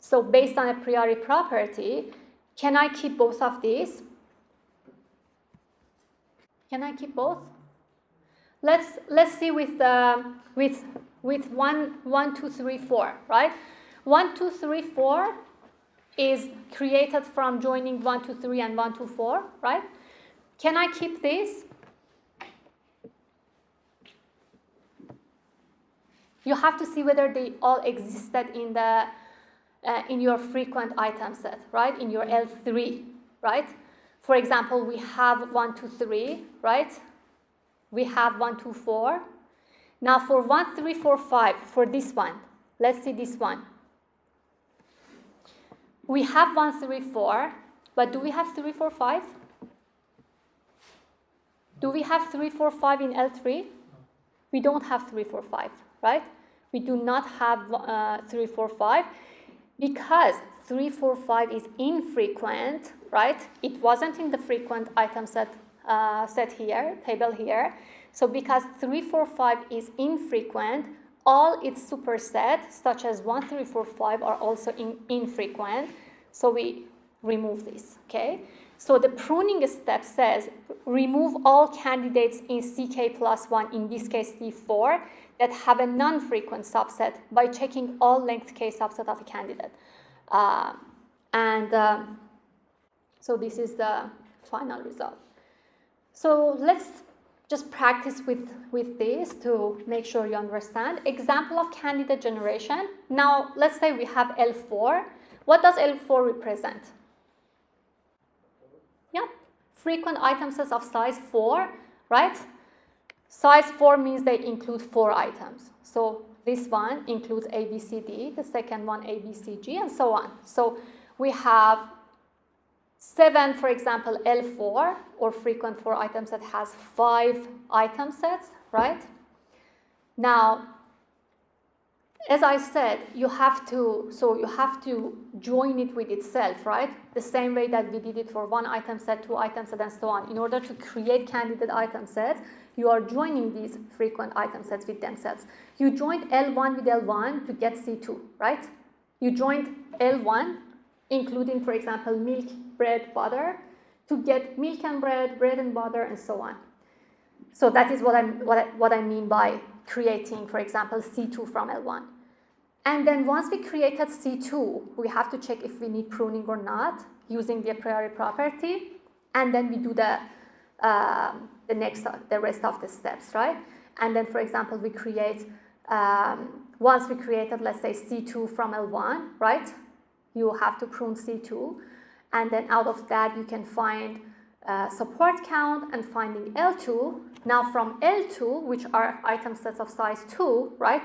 So based on a priori property, can I keep both of these? Can I keep both? Let's see with 1, 2, 3, 4, right? 1, 2, 3, 4 is created from joining 1, 2, 3 and 1, 2, 4, right? Can I keep this? You have to see whether they all existed in your frequent item set, right? In your L3, right? For example, we have 1, 2, 3, right? We have 1, 2, 4. Now for 1, 3, 4, 5, for this one, let's see this one. We have 1, 3, 4, but do we have 3, 4, 5? Do we have 3, 4, 5 in L3? We don't have 3, 4, 5, right? We do not have 3, 4, 5 because 3, 4, 5 is infrequent, right? It wasn't in the frequent item set here, table here. So because 3, 4, 5 is infrequent, all its supersets, such as 1, 3, 4, 5, are also infrequent. So we remove this, okay? So the pruning step says remove all candidates in CK plus 1, in this case C4, that have a non-frequent subset by checking all length K subset of a candidate. So this is the final result. So let's just practice with this to make sure you understand. Example of candidate generation. Now, let's say we have L4. What does L4 represent? Yeah, frequent item sets of size 4, right? Size 4 means they include 4 items. So this one includes A, B, C, D, the second one A, B, C, G, and so on. So we have 7, for example, L4, or frequent 4 items that has 5 item sets, right? Now, as I said, you have to join it with itself, right? The same way that we did it for 1 item set, 2 item set, and so on. In order to create candidate item sets, you are joining these frequent item sets with themselves. You joined L1 with L1 to get C2, right? You joined L1, including, for example, milk, bread, butter, to get milk and bread and butter, and so on. So that is what I mean by creating, for example, C2 from L1. And then once we created C2, we have to check if we need pruning or not using the a priori property, and then we do the rest of the steps, right? And then, for example, we create, once we created, let's say, C2 from L1, right? You have to prune C2, and then out of that you can find support count and finding L2. Now from L2, which are item sets of size 2, right?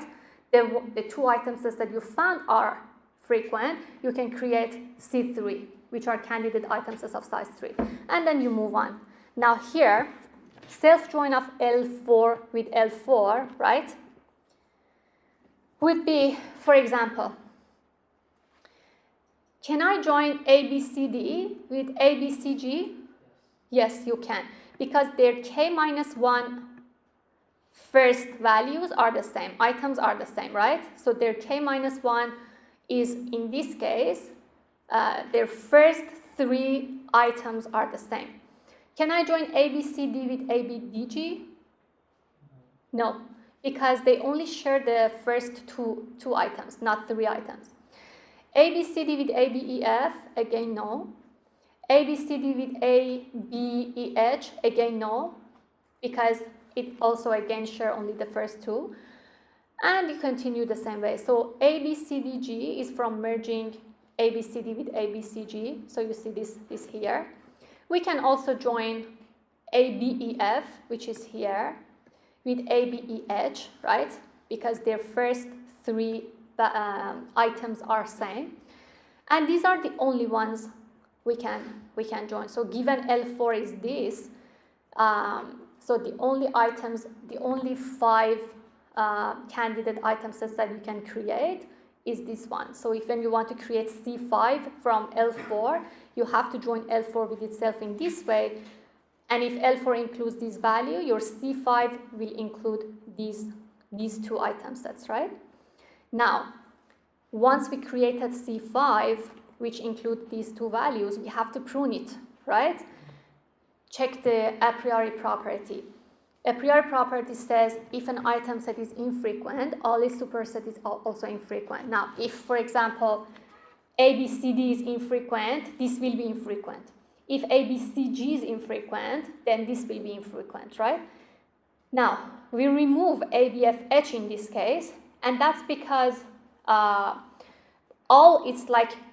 The 2 item sets that you found are frequent, you can create C3, which are candidate item sets of size 3. And then you move on. Now here, self-join of L4 with L4, right, would be, for example, can I join ABCD with ABCG? Yes, you can, because their K-1 first values are the same, items are the same, right? So their K-1 is, in this case, their first 3 items are the same. Can I join ABCD with ABDG? No, because they only share the first two items, not 3 items. ABCD with ABEF, again, no. ABCD with ABEH, again, no, because it also, again, share only the first 2. And you continue the same way. So ABCDG is from merging ABCD with ABCG. So you see this here. We can also join ABEF, which is here, with ABEH, right? Because their first 3 items are same. And these are the only ones we can join. So given L4 is this, so the only items, the only 5 candidate item sets that you can create is this one. So if when you want to create C5 from L4, you have to join L4 with itself in this way. And if L4 includes this value, your C5 will include these 2 item sets, right? Now, once we created C5, which include these 2 values, we have to prune it, right? Check the a priori property. A priori property says if an item set is infrequent, all its superset is also infrequent. Now, if, for example, ABCD is infrequent, this will be infrequent. If ABCG is infrequent, then this will be infrequent, right? Now, we remove ABFH in this case, and that's because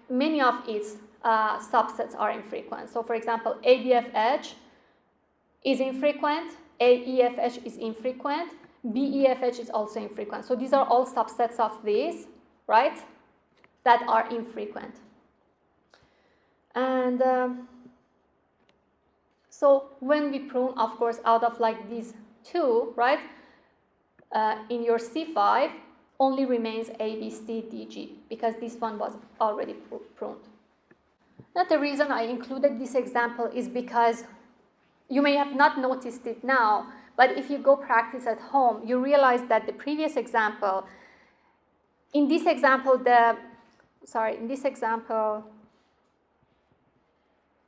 many of its subsets are infrequent. So, for example, ABFH is infrequent, AEFH is infrequent, BEFH is also infrequent. So these are all subsets of these, right, that are infrequent. And so when we prune, of course, out of like these 2, right, in your C5, only remains ABCDG because this one was already pruned. Now, the reason I included this example is because you may have not noticed it now, but if you go practice at home, you realize that the previous example, in this example,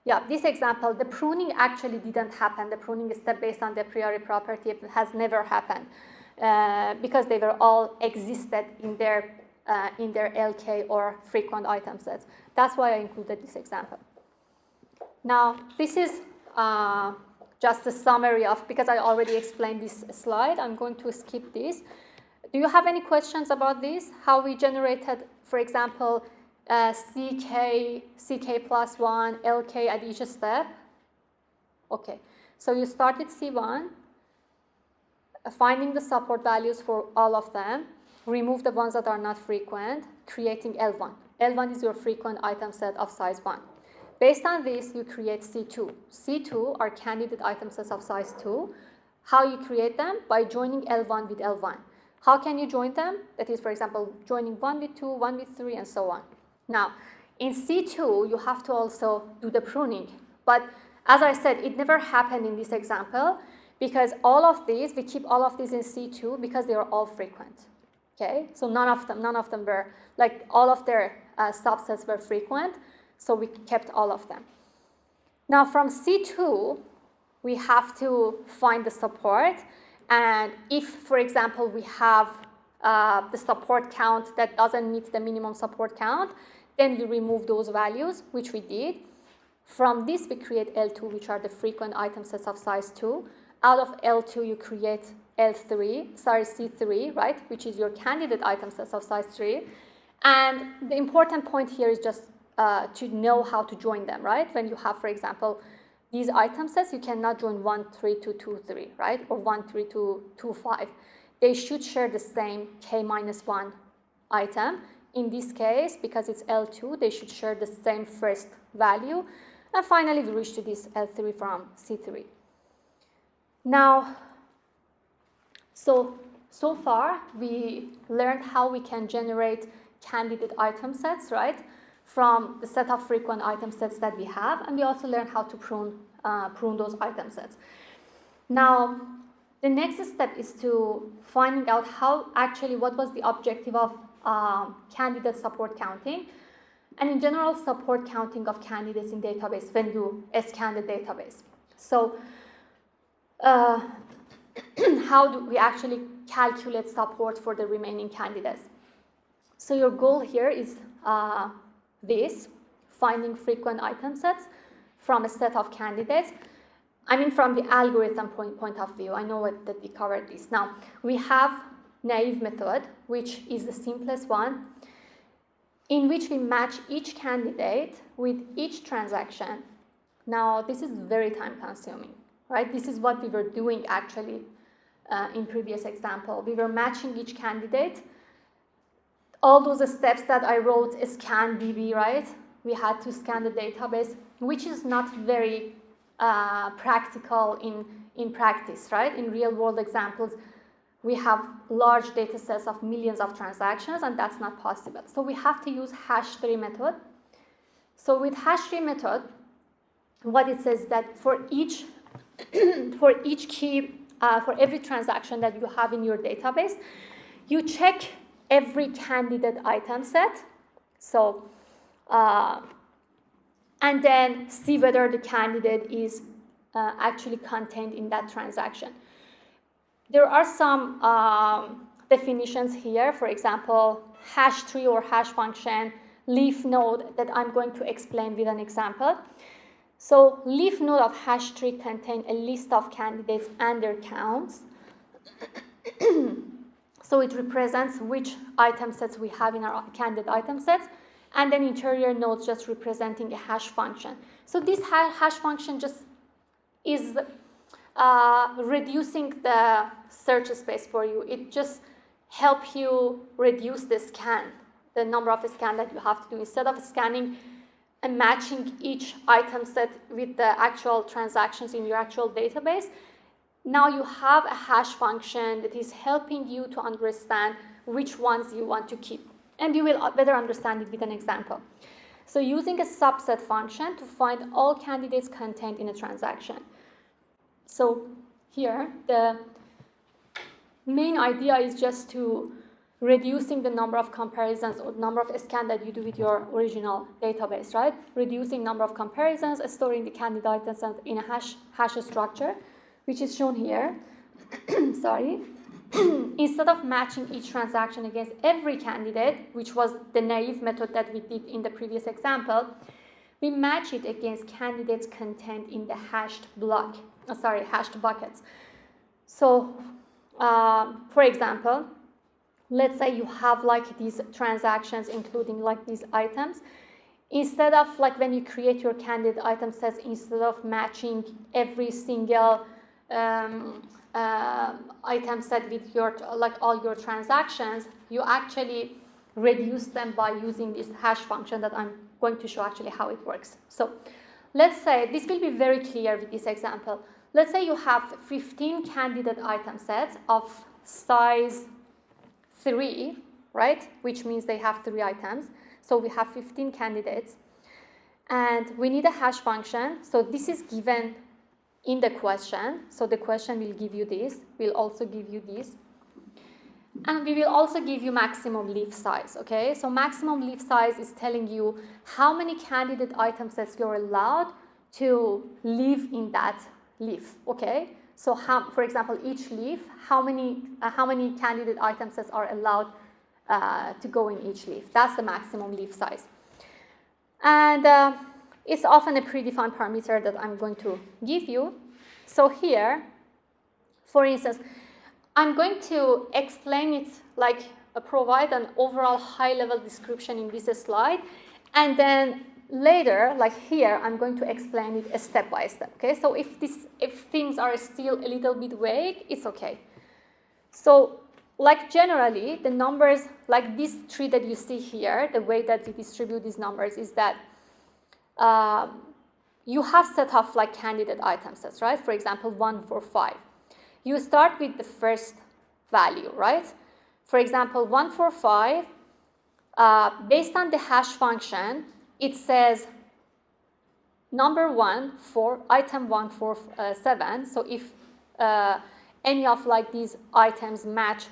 Yeah, this example, the pruning actually didn't happen. The pruning step based on the a priori property has never happened because they were all existed in their LK or frequent item sets. That's why I included this example. Now, this is just a summary of, because I already explained this slide, I'm going to skip this. Do you have any questions about this? How we generated, for example, CK plus 1, LK at each step? Okay, so you start at C1, finding the support values for all of them, remove the ones that are not frequent, creating L1. L1 is your frequent item set of size 1. Based on this, you create C2. C2 are candidate item sets of size 2. How you create them? By joining L1 with L1. How can you join them? That is, for example, joining 1 with 2, 1 with 3, and so on. Now, in C2, you have to also do the pruning. But as I said, it never happened in this example because all of these, we keep all of these in C2 because they are all frequent. Okay, so none of them were, like all of their subsets were frequent, so we kept all of them. Now from C2, we have to find the support, and if, for example, we have the support count that doesn't meet the minimum support count, then we remove those values, which we did. From this, we create L2, which are the frequent item sets of size 2. Out of L2, you create C3, right, which is your candidate item sets of size 3. And the important point here is just to know how to join them, right? When you have, for example, these item sets, you cannot join 1, 3, 2, 2, 3, right? Or 1, 3, 2, 2, 5. They should share the same K-1 item. In this case, because it's L2, they should share the same first value. And finally, we reach to this L3 from C3. Now, so far, we learned how we can generate candidate item sets, right, from the set of frequent item sets that we have, and we also learned how to prune those item sets. Now, the next step is to finding out what was the objective of candidate support counting, and in general, support counting of candidates in database when you scan the database. So, how do we actually calculate support for the remaining candidates? So your goal here is finding frequent item sets from a set of candidates. I mean, from the algorithm point of view, I know that we covered this. Now, we have naive method, which is the simplest one, in which we match each candidate with each transaction. Now, this is very time consuming, right? This is what we were doing actually in previous example. We were matching each candidate. All those steps that I wrote, scan DB, right? We had to scan the database, which is not very practical in practice, right? In real world examples, we have large data sets of millions of transactions, and that's not possible. So we have to use hash-tree method. So with hash-tree method, what it says that for each key, for every transaction that you have in your database, you check every candidate item set. So, and then see whether the candidate is actually contained in that transaction. There are some definitions here, for example, hash tree or hash function, leaf node, that I'm going to explain with an example. So leaf node of hash tree contain a list of candidates and their counts. So it represents which item sets we have in our candidate item sets, and then interior nodes just representing a hash function. So this hash function just is reducing the search space for you. It just helps you reduce the number of scans that you have to do. Instead of scanning and matching each item set with the actual transactions in your actual database, now you have a hash function that is helping you to understand which ones you want to keep. And you will better understand it with an example. So using a subset function to find all candidates contained in a transaction. So here, the main idea is just to reducing the number of comparisons or number of scans that you do with your original database, right? Reducing number of comparisons, storing the candidate items in a hash structure, which is shown here. Sorry. Instead of matching each transaction against every candidate, which was the naive method that we did in the previous example, we match it against candidates contained in the hashed buckets. So, for example, let's say you have like these transactions including like these items. Instead of like when you create your candidate item sets, instead of matching every single item set with your like all your transactions, you actually reduce them by using this hash function that I'm going to show actually how it works. So let's say this will be very clear with this example. Let's say you have 15 candidate item sets of size 3, right? Which means they have 3 items. So we have 15 candidates. And we need a hash function. So this is given in the question. So the question will give you this. Will also give you this. And we will also give you maximum leaf size, okay? So maximum leaf size is telling you how many candidate item sets you're allowed to live in that leaf, okay? So for example, each leaf, how many candidate item sets are allowed to go in each leaf? That's the maximum leaf size. And it's often a predefined parameter that I'm going to give you. So here, for instance, I'm going to explain it, like provide an overall high-level description in this slide, and then later, like here, I'm going to explain it step by step. Okay, so if things are still a little bit vague, it's okay. So, like generally, the numbers, like this tree that you see here, the way that we distribute these numbers is that you have set of like candidate item sets, right? For example, 1, 4, 5. You start with the first value, right? For example, 1, 4, 5, based on the hash function, it says number 1 for item 1, 4, 7. So if any of like these items match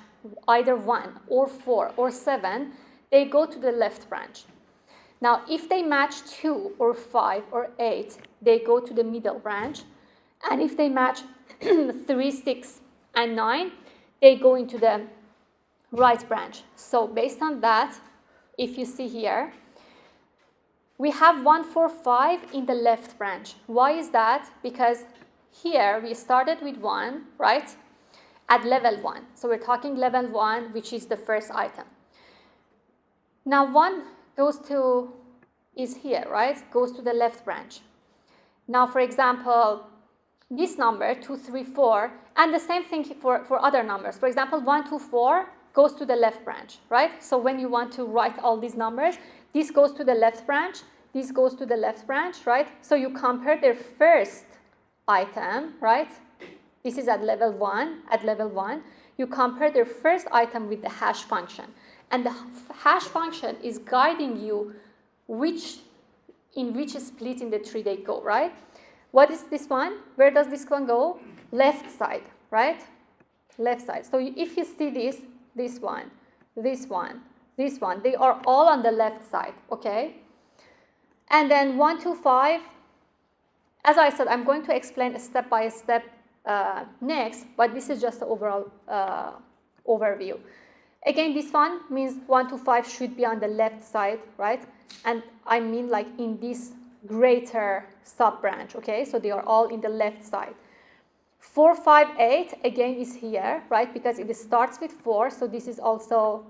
either 1 or 4 or 7, they go to the left branch. Now, if they match 2 or 5 or 8, they go to the middle branch. And if they match 3, 6, and 9, they go into the right branch. So based on that, if you see here, we have 1, 4, 5 in the left branch. Why is that? Because here we started with 1, right, at level 1. So we're talking level 1, which is the first item. Now 1 is here, right? Goes to the left branch. Now, for example, this number, 2, 3, 4, and the same thing for other numbers. For example, 1, 2, 4 goes to the left branch, right? So when you want to write all these numbers, this goes to the left branch, this goes to the left branch, right? So you compare their first item, right? This is at level 1. At level 1, you compare their first item with the hash function. And the hash function is guiding you in which split in the tree they go, right? What is this one? Where does this one go? Left side, right? Left side. So if you see this one, they are all on the left side, okay? And then 1, 2, 5, as I said, I'm going to explain step by step next, but this is just the overall overview. Again, this one means 1 to 5 should be on the left side, right? And I mean like in this greater sub-branch, okay? So they are all in the left side. 4, 5, 8, again is here, right? Because it starts with 4, so this is also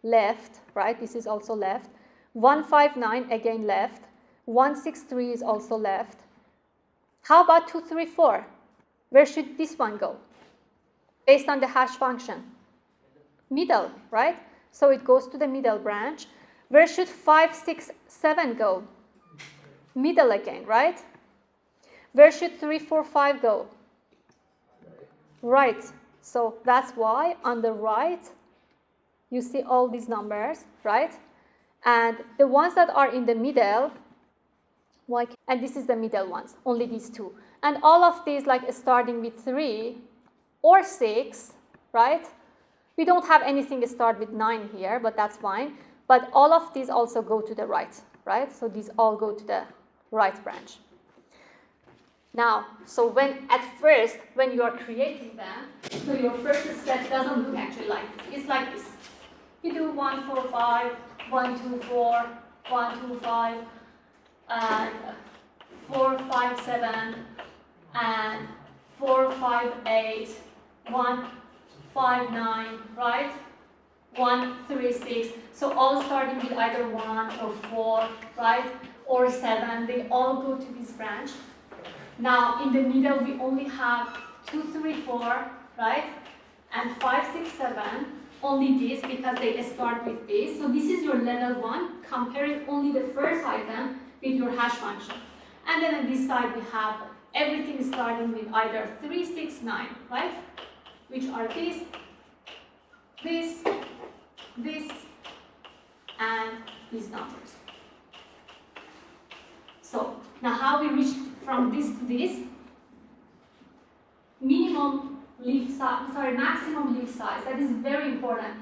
left, right? This is also left. 1, 5, 9, again left. 1, 6, 3 is also left. How about 2, 3, 4? Where should this one go? Based on the hash function. Middle, right? So it goes to the middle branch. Where should 5, 6, 7 go? Middle again, right? Where should 3, 4, 5 go? Right. So that's why on the right, you see all these numbers, right? And the ones that are in the middle, like, and this is the middle ones, only these two. And all of these, like starting with 3 or 6, right? We don't have anything to start with 9 here, but that's fine. But all of these also go to the right, right? So these all go to the right branch. Now, so at first, when you are creating them, so your first step doesn't look actually like this. It's like this. You do 1, 4, 5, 1, 2, 4, 1, 2, 5, and 4, 5, 7, and 4, 5, 8, 1, 5, 9, right? 1, 3, 6. So all starting with either 1 or 4, right? Or 7. They all go to this branch. Now in the middle we only have 2, 3, 4, right? And 5, 6, 7. Only this because they start with this. So this is your level 1, comparing only the first item with your hash function. And then on this side we have everything starting with either 3, 6, 9, right? Which are this, and these numbers. So now how we reach from this to this? Maximum leaf size. That is very important.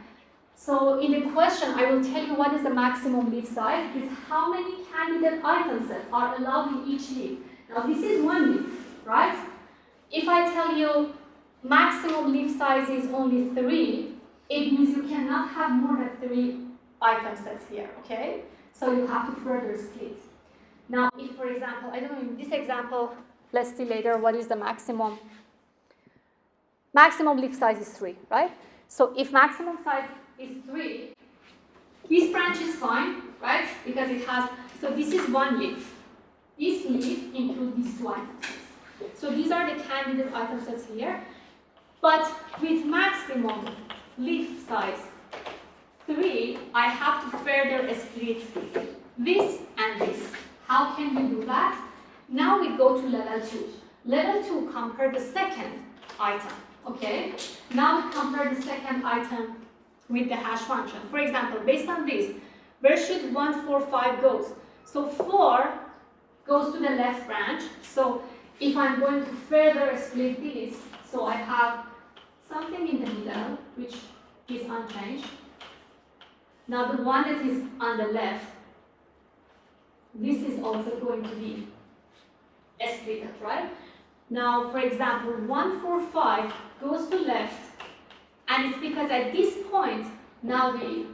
So in the question, I will tell you what is the maximum leaf size. Is how many candidate item sets are allowed in each leaf. Now this is one leaf, right? If I tell you maximum leaf size is only 3, it means you cannot have more than 3 item sets here, okay? So you have to further split. Now, if for example, I don't know, in this example, let's see later what is the maximum. Maximum leaf size is 3, right? So if maximum size is 3, this branch is fine, right? Because it has, so this is one leaf. This leaf includes these 2 item sets. So these are the candidate item sets here. But with maximum leaf size 3, I have to further split this and this. How can we do that? Now we go to level 2. Level 2 compare the second item, okay? Now we compare the second item with the hash function. For example, based on this, where should 1, 4, 5 goes? So 4 goes to the left branch. So if I'm going to further split this, so I have something in the middle, which is unchanged. Now the one that is on the left, this is also going to be split, right? Now, for example, 1, 4, 5 goes to left, and it's because at this point, now we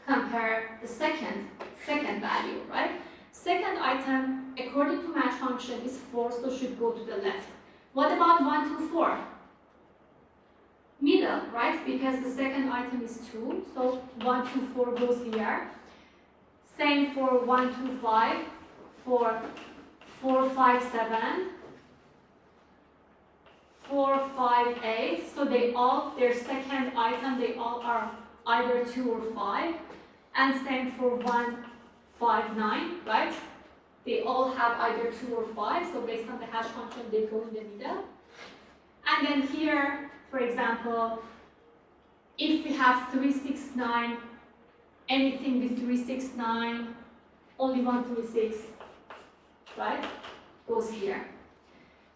compare the second value, right? Second item, according to match function, is 4, so should go to the left. What about 1, 2, 4? Middle, right? Because the second item is 2, so 1, 2, 4 goes here. Same for 1, 2, 5, for 4, 5, 7, 4, 5, 8. So they all, their second item, they all are either 2 or 5. And same for 1, 5, 9, right? They all have either 2 or 5. So based on the hash function, they go in the middle. And then here, for example, if we have 3, 6, 9, anything with 3, 6, 9, only 1, 3, 6, right, goes here.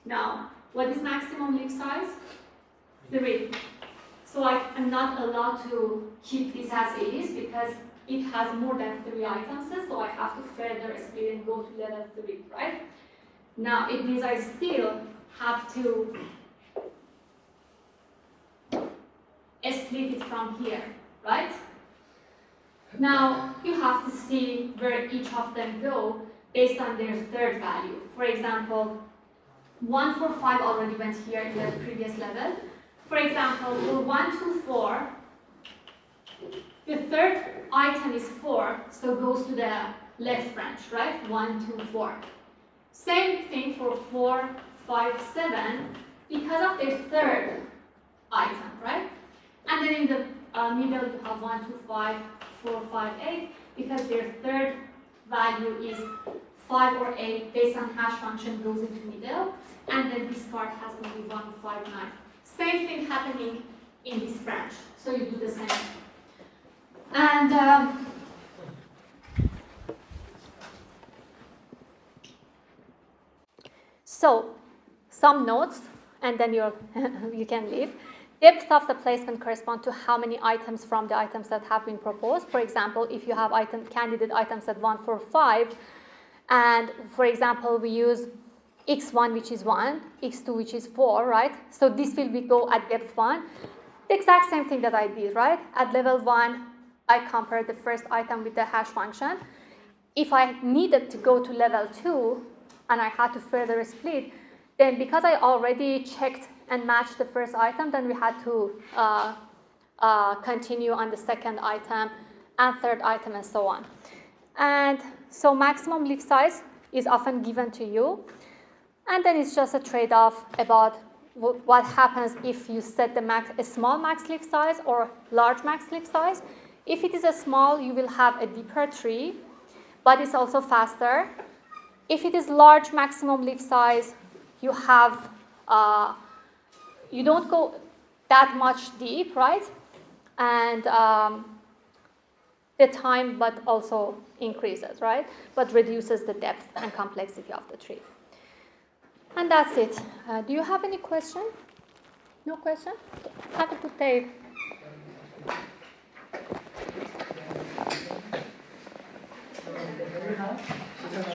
Now, what is maximum leaf size? 3. So I am not allowed to keep this as it is because it has more than 3 items, so I have to further split and go to level 3, right? Now, it means I still have to split it from here, right? Now, you have to see where each of them go based on their third value. For example, 1, 4, 5 already went here in the previous level. For example, for 1, 2, 4, the third item is 4, so goes to the left branch, right? 1, 2, 4. Same thing for 4, 5, 7, because of their third item, right? And then in the middle, you have 1, 2, 5, 4, 5, 8, because their third value is 5 or 8 based on hash function goes into middle, and then this part has only 1, 5, 9. Same thing happening in this branch, so you do the same. And so some notes, and then you can leave. depth of the placement corresponds to how many items from the items that have been proposed. For example, if you have candidate items at 1, 4, 5, and for example, we use x1, which is 1, x2, which is 4, right? So this will go at depth 1. The exact same thing that I did, right? At level 1, I compared the first item with the hash function. If I needed to go to level 2 and I had to further split, then because I already checked and matched the first item, then we had to continue on the second item and third item and so on. And so maximum leaf size is often given to you. And then it's just a trade-off about what happens if you set a small max leaf size or large max leaf size. If it is a small, you will have a deeper tree, but it's also faster. If it is large maximum leaf size, you have you don't go that much deep, right? And the time, but also increases, right? But reduces the depth and complexity of the tree. And that's it. Do you have any question? No question? Have a good day.